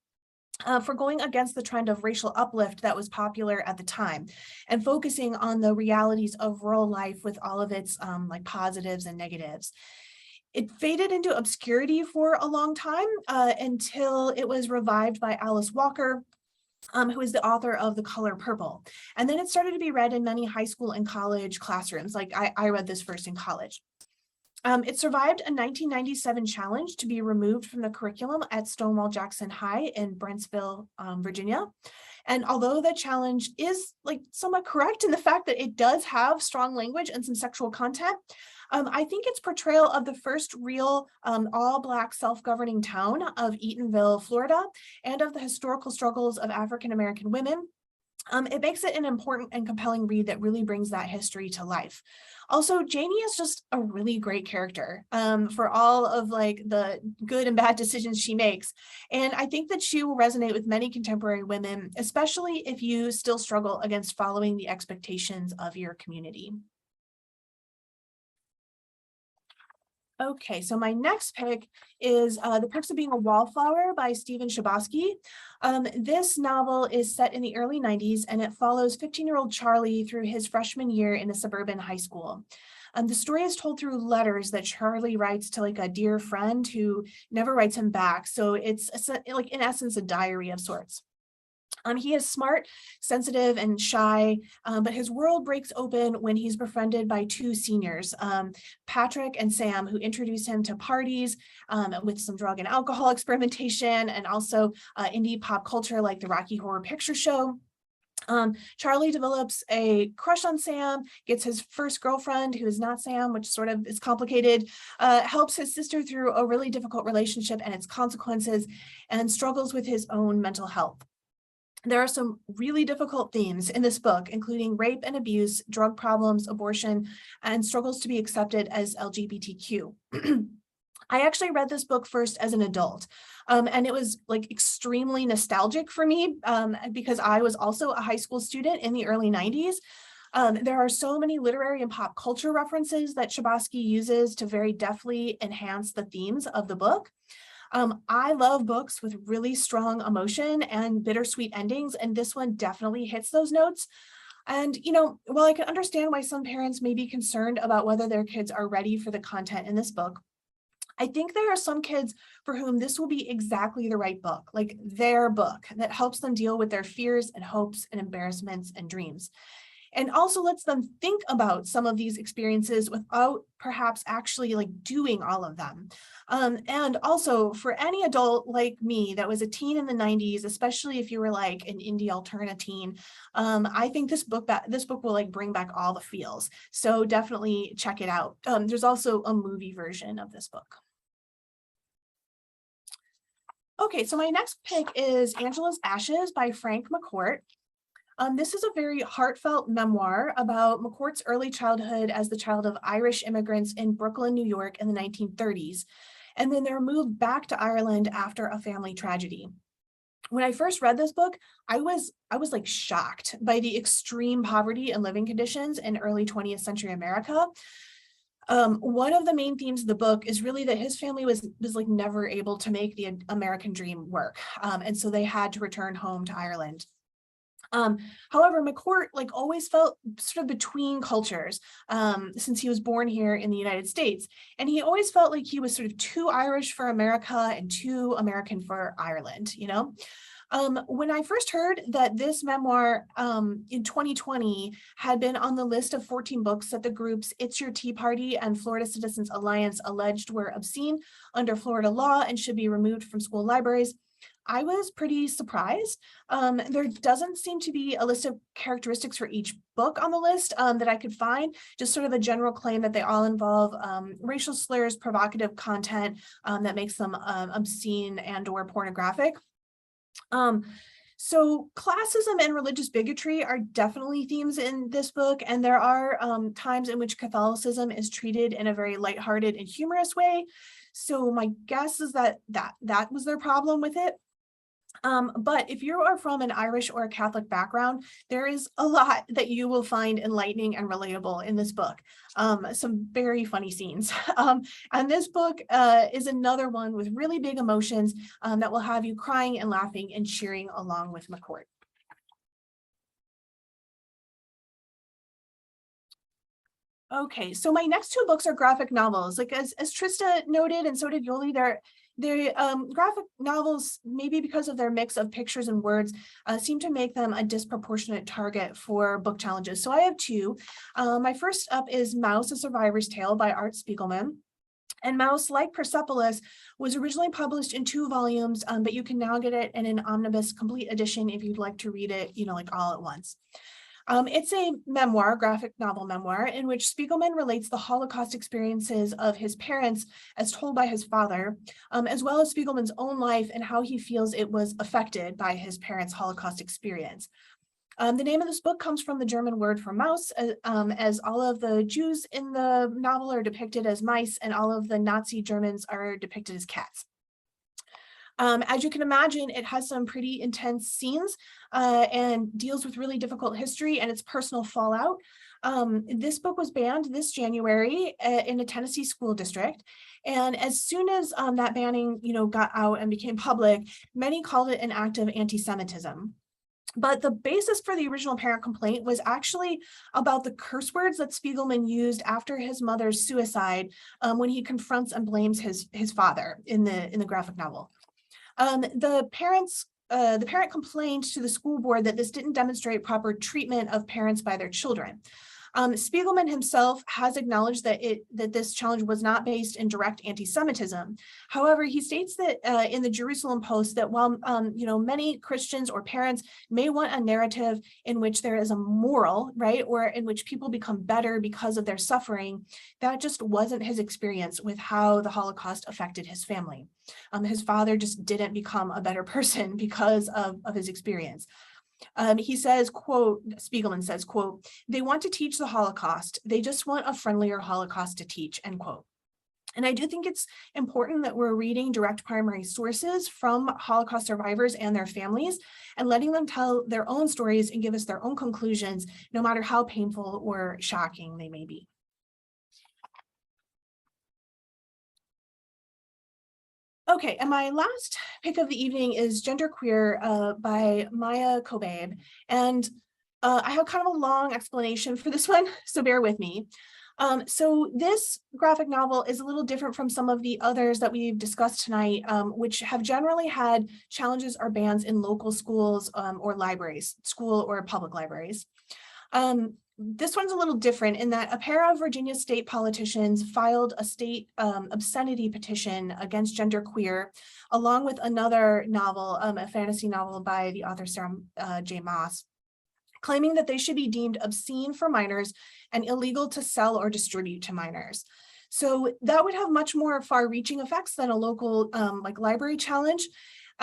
for going against the trend of racial uplift that was popular at the time and focusing on the realities of rural life with all of its positives and negatives. It faded into obscurity for a long time until it was revived by Alice Walker, who is the author of The Color Purple. And then it started to be read in many high school and college classrooms. I read this first in college. It survived a 1997 challenge to be removed from the curriculum at Stonewall Jackson High in Brentsville, Virginia. And although the challenge is somewhat correct in the fact that it does have strong language and some sexual content, I think its portrayal of the first real all-Black self-governing town of Eatonville, Florida, and of the historical struggles of African-American women, it makes it an important and compelling read that really brings that history to life. Also, Janie is just a really great character for all of the good and bad decisions she makes. And I think that she will resonate with many contemporary women, especially if you still struggle against following the expectations of your community. Okay, so my next pick is The Perks of Being a Wallflower by Stephen Chbosky. This novel is set in the early 90s, and it follows 15-year-old Charlie through his freshman year in a suburban high school. The story is told through letters that Charlie writes to a dear friend who never writes him back. So it's in essence a diary of sorts. He is smart, sensitive, and shy, but his world breaks open when he's befriended by 2 seniors, Patrick and Sam, who introduce him to parties with some drug and alcohol experimentation, and also indie pop culture like the Rocky Horror Picture Show. Charlie develops a crush on Sam, gets his first girlfriend who is not Sam, which sort of is complicated, helps his sister through a really difficult relationship and its consequences, and struggles with his own mental health. There are some really difficult themes in this book, including rape and abuse, drug problems, abortion, and struggles to be accepted as LGBTQ. I actually read this book first as an adult, and it was like extremely nostalgic for me because I was also a high school student in the early 90s. There are so many literary and pop culture references that Chbosky uses to very deftly enhance the themes of the book. I love books with really strong emotion and bittersweet endings, and this one definitely hits those notes. And, while I can understand why some parents may be concerned about whether their kids are ready for the content in this book, I think there are some kids for whom this will be exactly the right book, like their book that helps them deal with their fears and hopes and embarrassments and dreams. And also lets them think about some of these experiences without perhaps actually like doing all of them. And also for any adult like me that was a teen in the 90s, especially if you were like an indie alternative teen, I think this book will like bring back all the feels. So definitely check it out. There's also a movie version of this book. Okay, so my next pick is Angela's Ashes by Frank Mccourt. This is a very heartfelt memoir about Mccourt's early childhood as the child of Irish immigrants in Brooklyn, New York in the 1930s, and then they're moved back to Ireland after a family tragedy. When I first read this book, I was like shocked by the extreme poverty and living conditions in early 20th century America. One of the main themes of the book is really that his family was like never able to make the American dream work. And so they had to return home to Ireland. However, Mccourt like always felt sort of between cultures since he was born here in the United States. And he always felt like he was sort of too Irish for America and too American for Ireland, When I first heard that this memoir in 2020 had been on the list of 14 books that the groups It's Your Tea Party and Florida Citizens Alliance alleged were obscene under Florida law and should be removed from school libraries, I was pretty surprised. There doesn't seem to be a list of characteristics for each book on the list that I could find, just sort of a general claim that they all involve racial slurs, provocative content that makes them obscene and or pornographic. So classism and religious bigotry are definitely themes in this book, and there are times in which Catholicism is treated in a very lighthearted and humorous way. So my guess is that was their problem with it. But if you are from an Irish or a Catholic background, there is a lot that you will find enlightening and relatable in this book. Some very funny scenes. And this book is another one with really big emotions that will have you crying and laughing and cheering along with Mccourt. Okay, so my next two books are graphic novels. Like as Trista noted, and so did Yoli, they're graphic novels, maybe because of their mix of pictures and words, seem to make them a disproportionate target for book challenges. So I have two. My first up is Mouse, A Survivor's Tale by Art Spiegelman. And Mouse, like Persepolis, was originally published in 2 volumes, but you can now get it in an omnibus complete edition if you'd like to read it, like all at once. It's a memoir, graphic novel memoir, in which Spiegelman relates the Holocaust experiences of his parents as told by his father, as well as Spiegelman's own life and how he feels it was affected by his parents' Holocaust experience. The name of this book comes from the German word for mouse, as all of the Jews in the novel are depicted as mice and all of the Nazi Germans are depicted as cats. As you can imagine, it has some pretty intense scenes and deals with really difficult history and its personal fallout. This book was banned this January in a Tennessee school district. And as soon as that banning, got out and became public, many called it an act of anti-Semitism. But the basis for the original parent complaint was actually about the curse words that Spiegelman used after his mother's suicide when he confronts and blames his father in the graphic novel. The parent complained to the school board that this didn't demonstrate proper treatment of parents by their children. Spiegelman himself has acknowledged that this challenge was not based in direct anti-Semitism. However, he states that in the Jerusalem Post that while many Christians or parents may want a narrative in which there is a moral, right, or in which people become better because of their suffering, that just wasn't his experience with how the Holocaust affected his family. His father just didn't become a better person because of his experience. He says, quote, Spiegelman says, quote, "They want to teach the Holocaust. They just want a friendlier Holocaust to teach," end quote. And I do think it's important that we're reading direct primary sources from Holocaust survivors and their families and letting them tell their own stories and give us their own conclusions, no matter how painful or shocking they may be. Okay, and my last pick of the evening is Genderqueer by Maya Kobabe. And I have kind of a long explanation for this one, so bear with me. So this graphic novel is a little different from some of the others that we've discussed tonight, which have generally had challenges or bans in local schools or libraries, school or public libraries. This one's a little different in that a pair of Virginia state politicians filed a state obscenity petition against Genderqueer, along with another novel, a fantasy novel by the author Sarah J. Maas, claiming that they should be deemed obscene for minors and illegal to sell or distribute to minors. So that would have much more far-reaching effects than a local library challenge.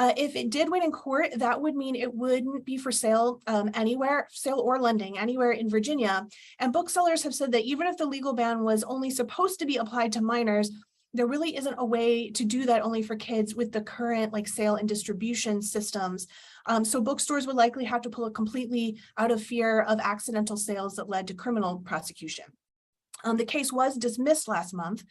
If it did win in court, that would mean it wouldn't be for sale anywhere, sale or lending anywhere in Virginia. And booksellers have said that even if the legal ban was only supposed to be applied to minors, there really isn't a way to do that only for kids with the current sale and distribution systems. So bookstores would likely have to pull it completely out of fear of accidental sales that led to criminal prosecution. The case was dismissed last month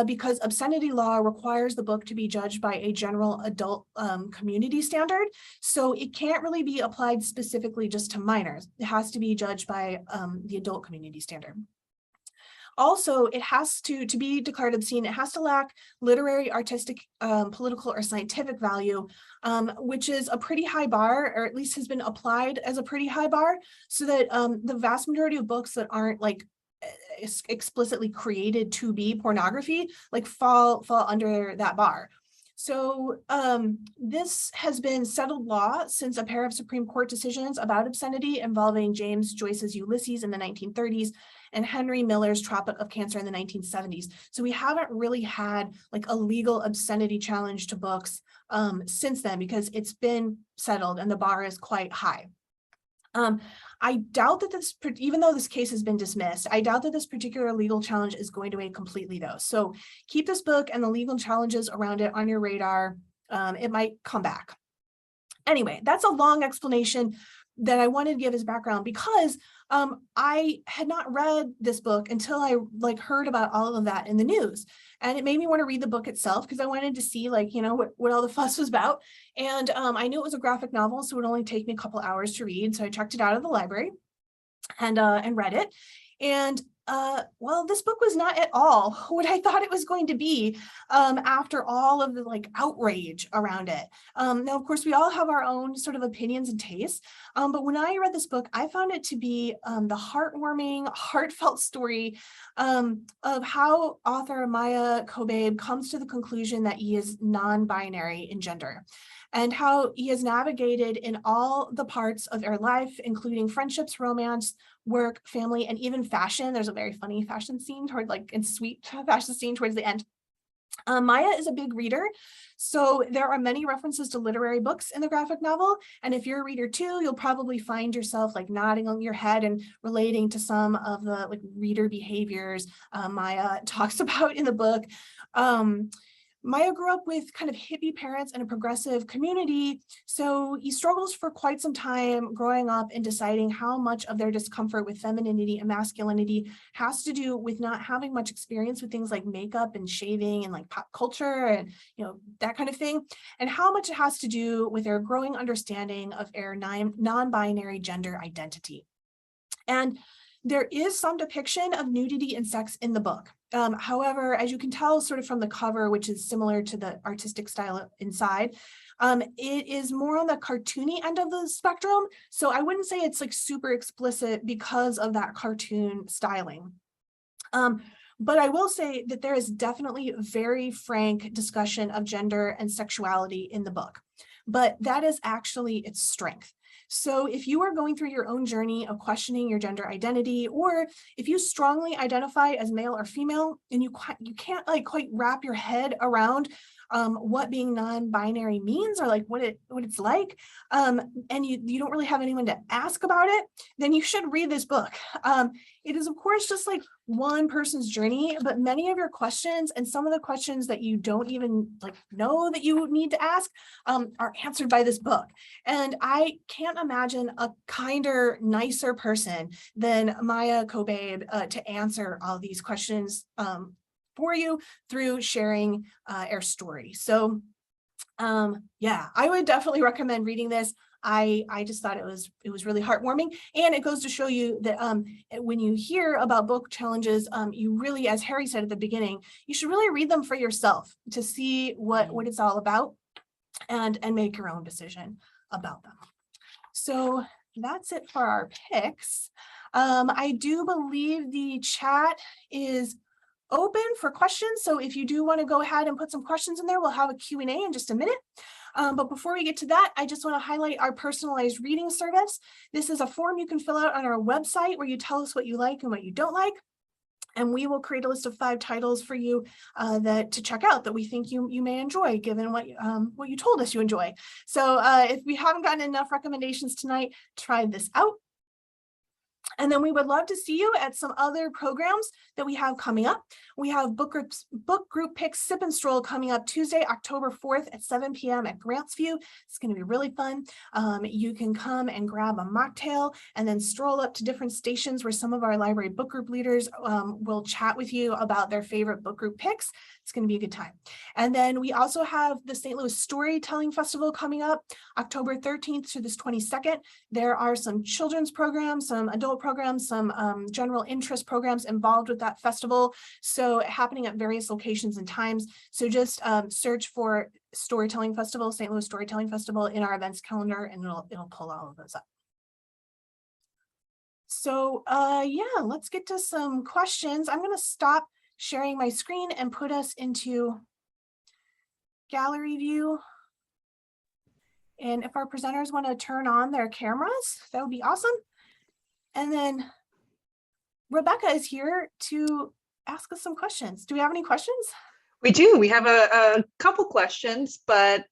because obscenity law requires the book to be judged by a general adult community standard. So it can't really be applied specifically just to minors. It has to be judged by the adult community standard. Also, it has to be declared obscene, it has to lack literary, artistic, political, or scientific value, which is a pretty high bar, or at least has been applied as a pretty high bar, so that the vast majority of books that aren't explicitly created to be pornography fall under that bar. So this has been settled law since a pair of Supreme Court decisions about obscenity involving James Joyce's Ulysses in the 1930s and Henry Miller's Tropic of Cancer in the 1970s. So we haven't really had a legal obscenity challenge to books since then, because it's been settled and the bar is quite high. I doubt that even though this case has been dismissed, I doubt that this particular legal challenge is going away completely though. So keep this book and the legal challenges around it on your radar. It might come back. Anyway, that's a long explanation that I wanted to give as background because I had not read this book until I heard about all of that in the news. And it made me want to read the book itself because I wanted to see what all the fuss was about. And I knew it was a graphic novel, so it would only take me a couple hours to read. So I checked it out of the library and read it. And well, this book was not at all what I thought it was going to be after all of the outrage around it. Now, of course, we all have our own sort of opinions and tastes, but when I read this book, I found it to be the heartwarming, heartfelt story of how author Maya Kobabe comes to the conclusion that he is non-binary in gender, and how he has navigated in all the parts of our life, including friendships, romance, work, family, and even fashion. There's a very funny fashion scene and sweet fashion scene towards the end. Maya is a big reader, so there are many references to literary books in the graphic novel. And if you're a reader too, you'll probably find yourself nodding on your head and relating to some of the reader behaviors Maya talks about in the book. Maya grew up with kind of hippie parents and a progressive community, so he struggles for quite some time growing up and deciding how much of their discomfort with femininity and masculinity has to do with not having much experience with things like makeup and shaving and pop culture and that kind of thing, and how much it has to do with their growing understanding of their non-binary gender identity. And There is some depiction of nudity and sex in the book. However, as you can tell sort of from the cover, which is similar to the artistic style inside, it is more on the cartoony end of the spectrum. So I wouldn't say it's like super explicit because of that cartoon styling. But I will say that there is definitely very frank discussion of gender and sexuality in the book, but that is actually its strength. So if you are going through your own journey of questioning your gender identity, or if you strongly identify as male or female and you can't like quite wrap your head around what being non-binary means, or like what it's like, and you don't really have anyone to ask about it, then you should read this book. It is of course just like one person's journey, but many of your questions and some of the questions that you don't even like know that you need to ask are answered by this book. And I can't imagine a kinder, nicer person than Maya Kobabe to answer all these questions for you through sharing her story. So yeah, I would definitely recommend reading this. I just thought it was really heartwarming, and it goes to show you that when you hear about book challenges, you really, as Harry said at the beginning, you should really read them for yourself to see what it's all about and make your own decision about them. So that's it for our picks. I do believe the chat is open for questions. So if you do want to go ahead and put some questions in there, we'll have a Q&A in just a minute. But before we get to that, I just want to highlight our personalized reading service. This is a form you can fill out on our website where you tell us what you like and what you don't like. And we will create a list of 5 titles for you to check out that we think you may enjoy, given what you told us you enjoy. So if we haven't gotten enough recommendations tonight, try this out. And then we would love to see you at some other programs that we have coming up. We have book group pick sip and stroll coming up Tuesday, October 4th at 7 p.m. at Grantsview. It's going to be really fun. You can come and grab a mocktail and then stroll up to different stations where some of our library book group leaders will chat with you about their favorite book group picks. It's going to be a good time. And then we also have the St. Louis Storytelling Festival coming up October 13th to this 22nd. There are some children's programs, some adult programs, some general interest programs involved with that festival. So happening at various locations and times. So just search for Storytelling Festival, St. Louis Storytelling Festival in our events calendar, and it'll pull all of those up. So yeah, let's get to some questions. I'm going to stop sharing my screen and put us into gallery view. And if our presenters want to turn on their cameras, that would be awesome. And then Rebecca is here to ask us some questions. Do we have any questions? We do. We have a couple questions, but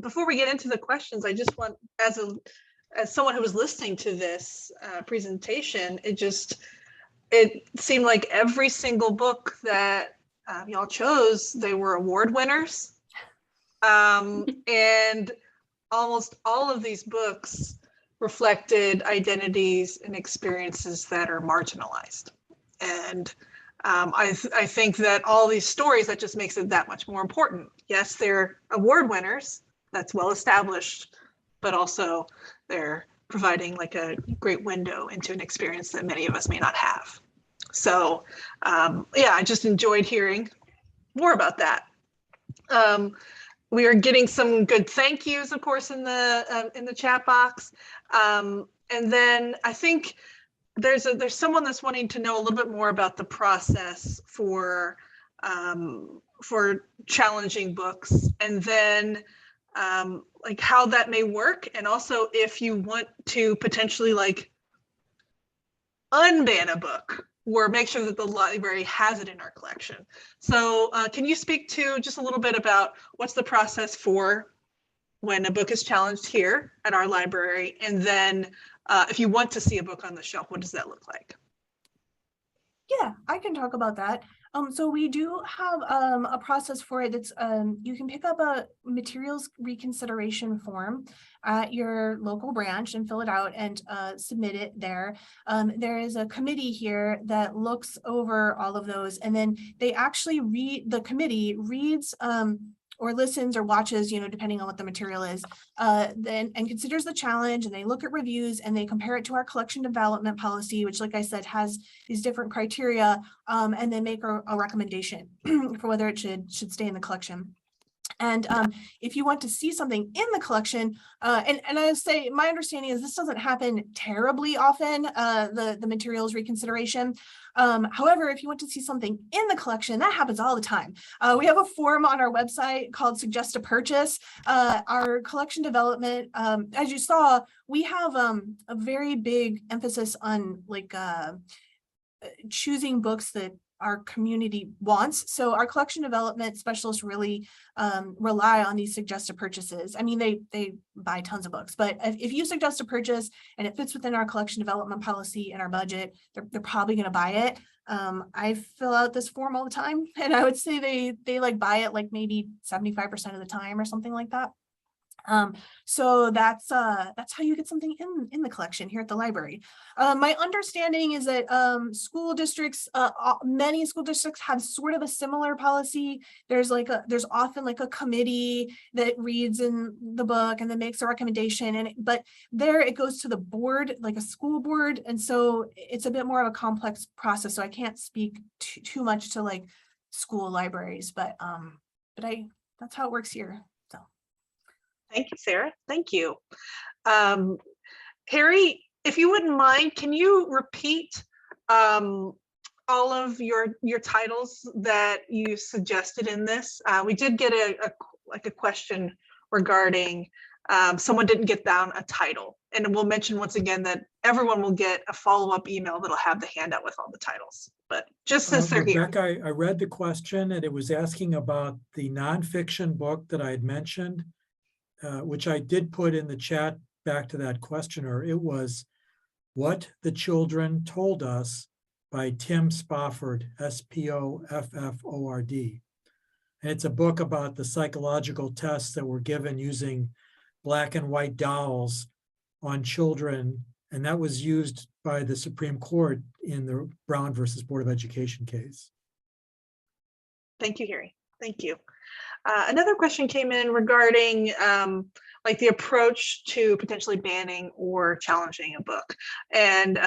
before we get into the questions, I just want, as someone who was listening to this presentation, it seemed like every single book that y'all chose, they were award winners. And almost all of these books reflected identities and experiences that are marginalized. And I think that all these stories, that just makes it that much more important. Yes, they're award winners, that's well established, but also they're providing like a great window into an experience that many of us may not have. So yeah, I just enjoyed hearing more about that. We are getting some good thank yous, of course, in the chat box. And then I think there's someone that's wanting to know a little bit more about the process for challenging books, and then like how that may work, and also if you want to potentially like unban a book or make sure that the library has it in our collection. So can you speak to just a little bit about what's the process for when a book is challenged here at our library, and then if you want to see a book on the shelf, what does that look like? Yeah, I can talk about that. So we do have a process for it. That's you can pick up a materials reconsideration form at your local branch and fill it out and submit it there. There is a committee here that looks over all of those, and then they actually the committee reads or listens or watches, depending on what the material is, then and considers the challenge, and they look at reviews and they compare it to our collection development policy, which, like I said, has these different criteria, and then make a recommendation for whether it should stay in the collection. And if you want to see something in the collection, and I would say my understanding is this doesn't happen terribly often, the materials reconsideration. However, if you want to see something in the collection, that happens all the time. We have a form on our website called Suggest a Purchase. Our collection development, as you saw, we have a very big emphasis on choosing books that our community wants. So our collection development specialists really rely on these suggested purchases. I mean, they buy tons of books, but if you suggest a purchase and it fits within our collection development policy and our budget, they're probably going to buy it. I fill out this form all the time, and I would say they buy it maybe 75% of the time or something like that. So that's how you get something in the collection here at the library. My understanding is that school districts, many school districts have sort of a similar policy. There's often a committee that reads in the book and then makes a recommendation, but there it goes to the board, like a school board, and so it's a bit more of a complex process. So I can't speak too much to school libraries, but that's how it works here. Thank you, Sarah. Thank you. Harry, if you wouldn't mind, can you repeat all of your titles that you suggested in this? We did get a question regarding someone didn't get down a title, and we'll mention once again that everyone will get a follow-up email that'll have the handout with all the titles. But just since they're here. Rebecca, I read the question, and it was asking about the nonfiction book that I had mentioned, which I did put in the chat back to that questioner. It was What the Children Told Us by Tim Spofford, Spofford. And it's a book about the psychological tests that were given using black and white dolls on children. And that was used by the Supreme Court in the Brown versus Board of Education case. Thank you, Harry. Thank you. Another question came in regarding the approach to potentially banning or challenging a book. And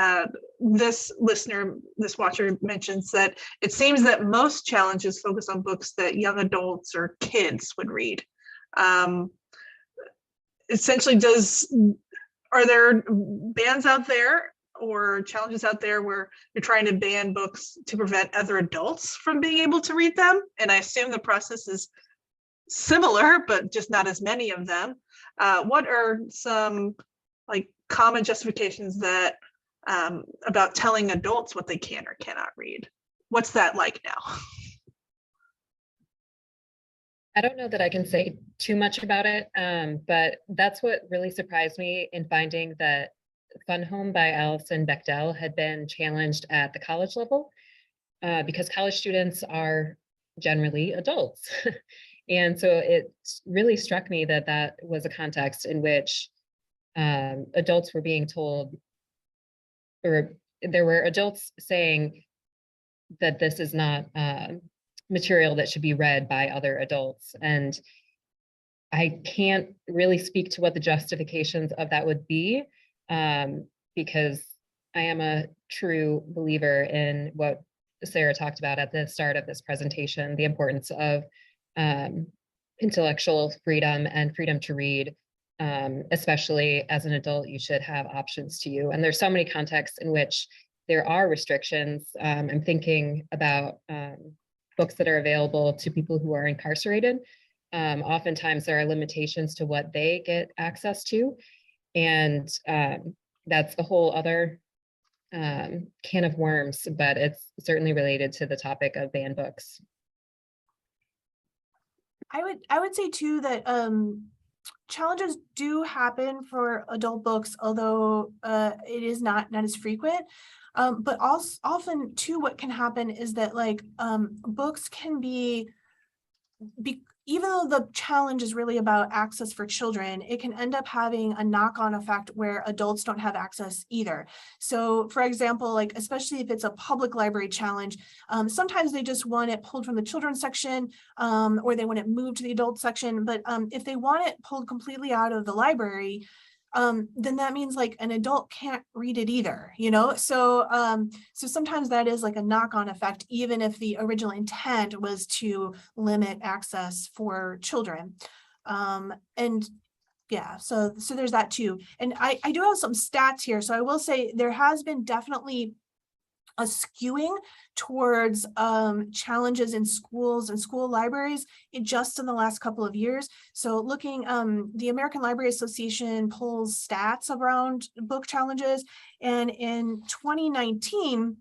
this watcher mentions that it seems that most challenges focus on books that young adults or kids would read. Essentially, are there bans out there or challenges out there where you're trying to ban books to prevent other adults from being able to read them? And I assume the process is similar, but just not as many of them. What are some common justifications that about telling adults what they can or cannot read? What's that like now? I don't know that I can say too much about it, but that's what really surprised me in finding that Fun Home by Alison Bechdel had been challenged at the college level, because college students are generally adults. And so it really struck me that that was a context in which adults were being told, or there were adults saying that this is not material that should be read by other adults. And I can't really speak to what the justifications of that would be, because I am a true believer in what Sarah talked about at the start of this presentation, the importance of intellectual freedom and freedom to read, especially as an adult. You should have options to you. And there's so many contexts in which there are restrictions. I'm thinking about books that are available to people who are incarcerated. Oftentimes there are limitations to what they get access to. And that's a whole other can of worms, but it's certainly related to the topic of banned books. I would say too that challenges do happen for adult books, although it is not as frequent. But also often too, what can happen is that books can be even though the challenge is really about access for children, it can end up having a knock-on effect where adults don't have access either. So for example, like especially if it's a public library challenge, sometimes they just want it pulled from the children's section, or they want it moved to the adult section. But if they want it pulled completely out of the library, then that means like an adult can't read it either, you know? So so sometimes that is like a knock-on effect, even if the original intent was to limit access for children. And yeah, so there's that too. And I do have some stats here. So I will say there has been definitely a skewing towards challenges in schools and school libraries just in the last couple of years. So looking, the American Library Association pulls stats around book challenges, and in 2019,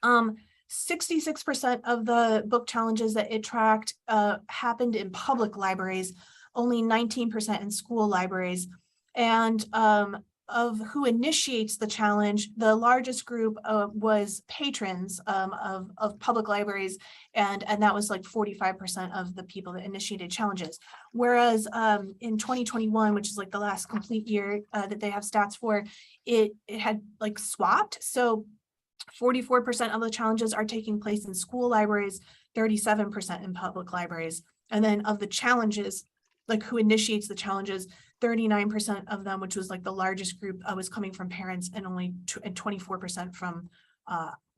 66% of the book challenges that it tracked happened in public libraries, only 19% in school libraries. And of who initiates the challenge, the largest group was patrons of public libraries, and that was like 45% of the people that initiated challenges. Whereas in 2021, which is like the last complete year that they have stats for, it had like swapped. So 44% of the challenges are taking place in school libraries, 37% in public libraries. And then of the challenges, like who initiates the challenges, 39% of them, which was like the largest group, was coming from parents, and only 24% from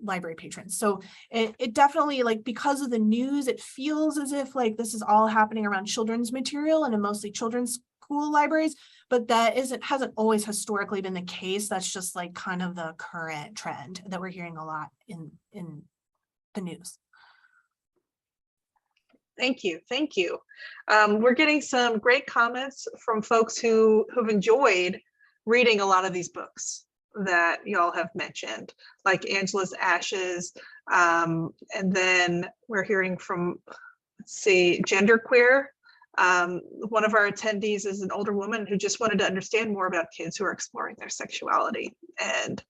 library patrons. So it definitely, like, because of the news, it feels as if like this is all happening around children's material and in mostly children's school libraries, but that hasn't always historically been the case. That's just like kind of the current trend that we're hearing a lot in the news. Thank you. Thank you. We're getting some great comments from folks who've enjoyed reading a lot of these books that y'all have mentioned, like Angela's Ashes. And then we're hearing from, let's see, Genderqueer. One of our attendees is an older woman who just wanted to understand more about kids who are exploring their sexuality. And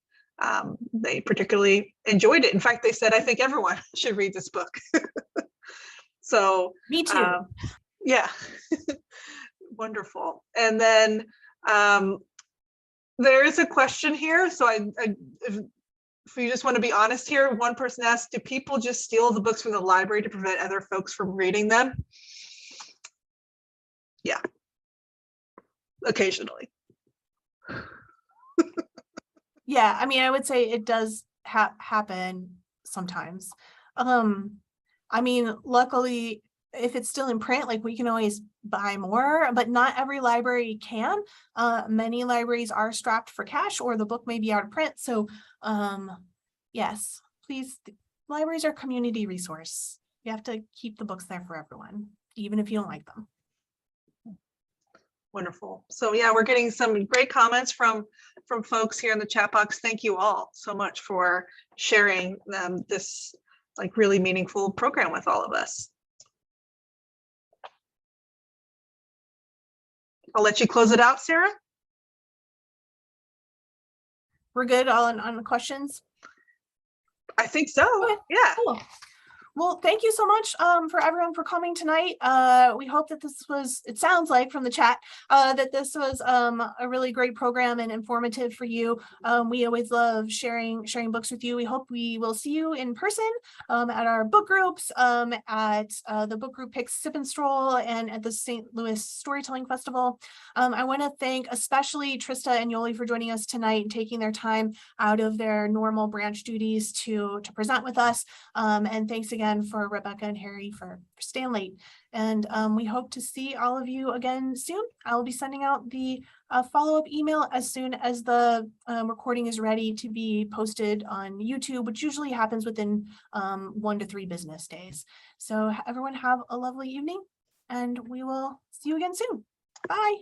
they particularly enjoyed it. In fact, they said, I think everyone should read this book. So me too. Yeah, wonderful. And then there is a question here. So if you just want to be honest here, one person asked, do people just steal the books from the library to prevent other folks from reading them? Yeah, occasionally. Yeah, I mean, I would say it does happen sometimes. I mean, luckily, if it's still in print, like we can always buy more, but not every library can. Many libraries are strapped for cash, or the book may be out of print. So yes, please, libraries are a community resource. You have to keep the books there for everyone, even if you don't like them. Wonderful. So yeah, we're getting some great comments from folks here in the chat box. Thank you all so much for sharing this like really meaningful program with all of us. I'll let you close it out, Sarah. We're good on the questions? I think so. Okay, yeah. Cool. Well, thank you so much for everyone for coming tonight. We hope that this was, it sounds like from the chat, that this was a really great program and informative for you. We always love sharing books with you. We hope we will see you in person at our book groups, at the book group Pick, Sip and Stroll, and at the St. Louis Storytelling Festival. I want to thank especially Trista and Yoli for joining us tonight and taking their time out of their normal branch duties to present with us. And thanks again for Rebecca and Harry for staying late. And we hope to see all of you again soon. I will be sending out the follow-up email as soon as the recording is ready to be posted on YouTube, which usually happens within 1 to 3 business days. So everyone have a lovely evening, and we will see you again soon. Bye.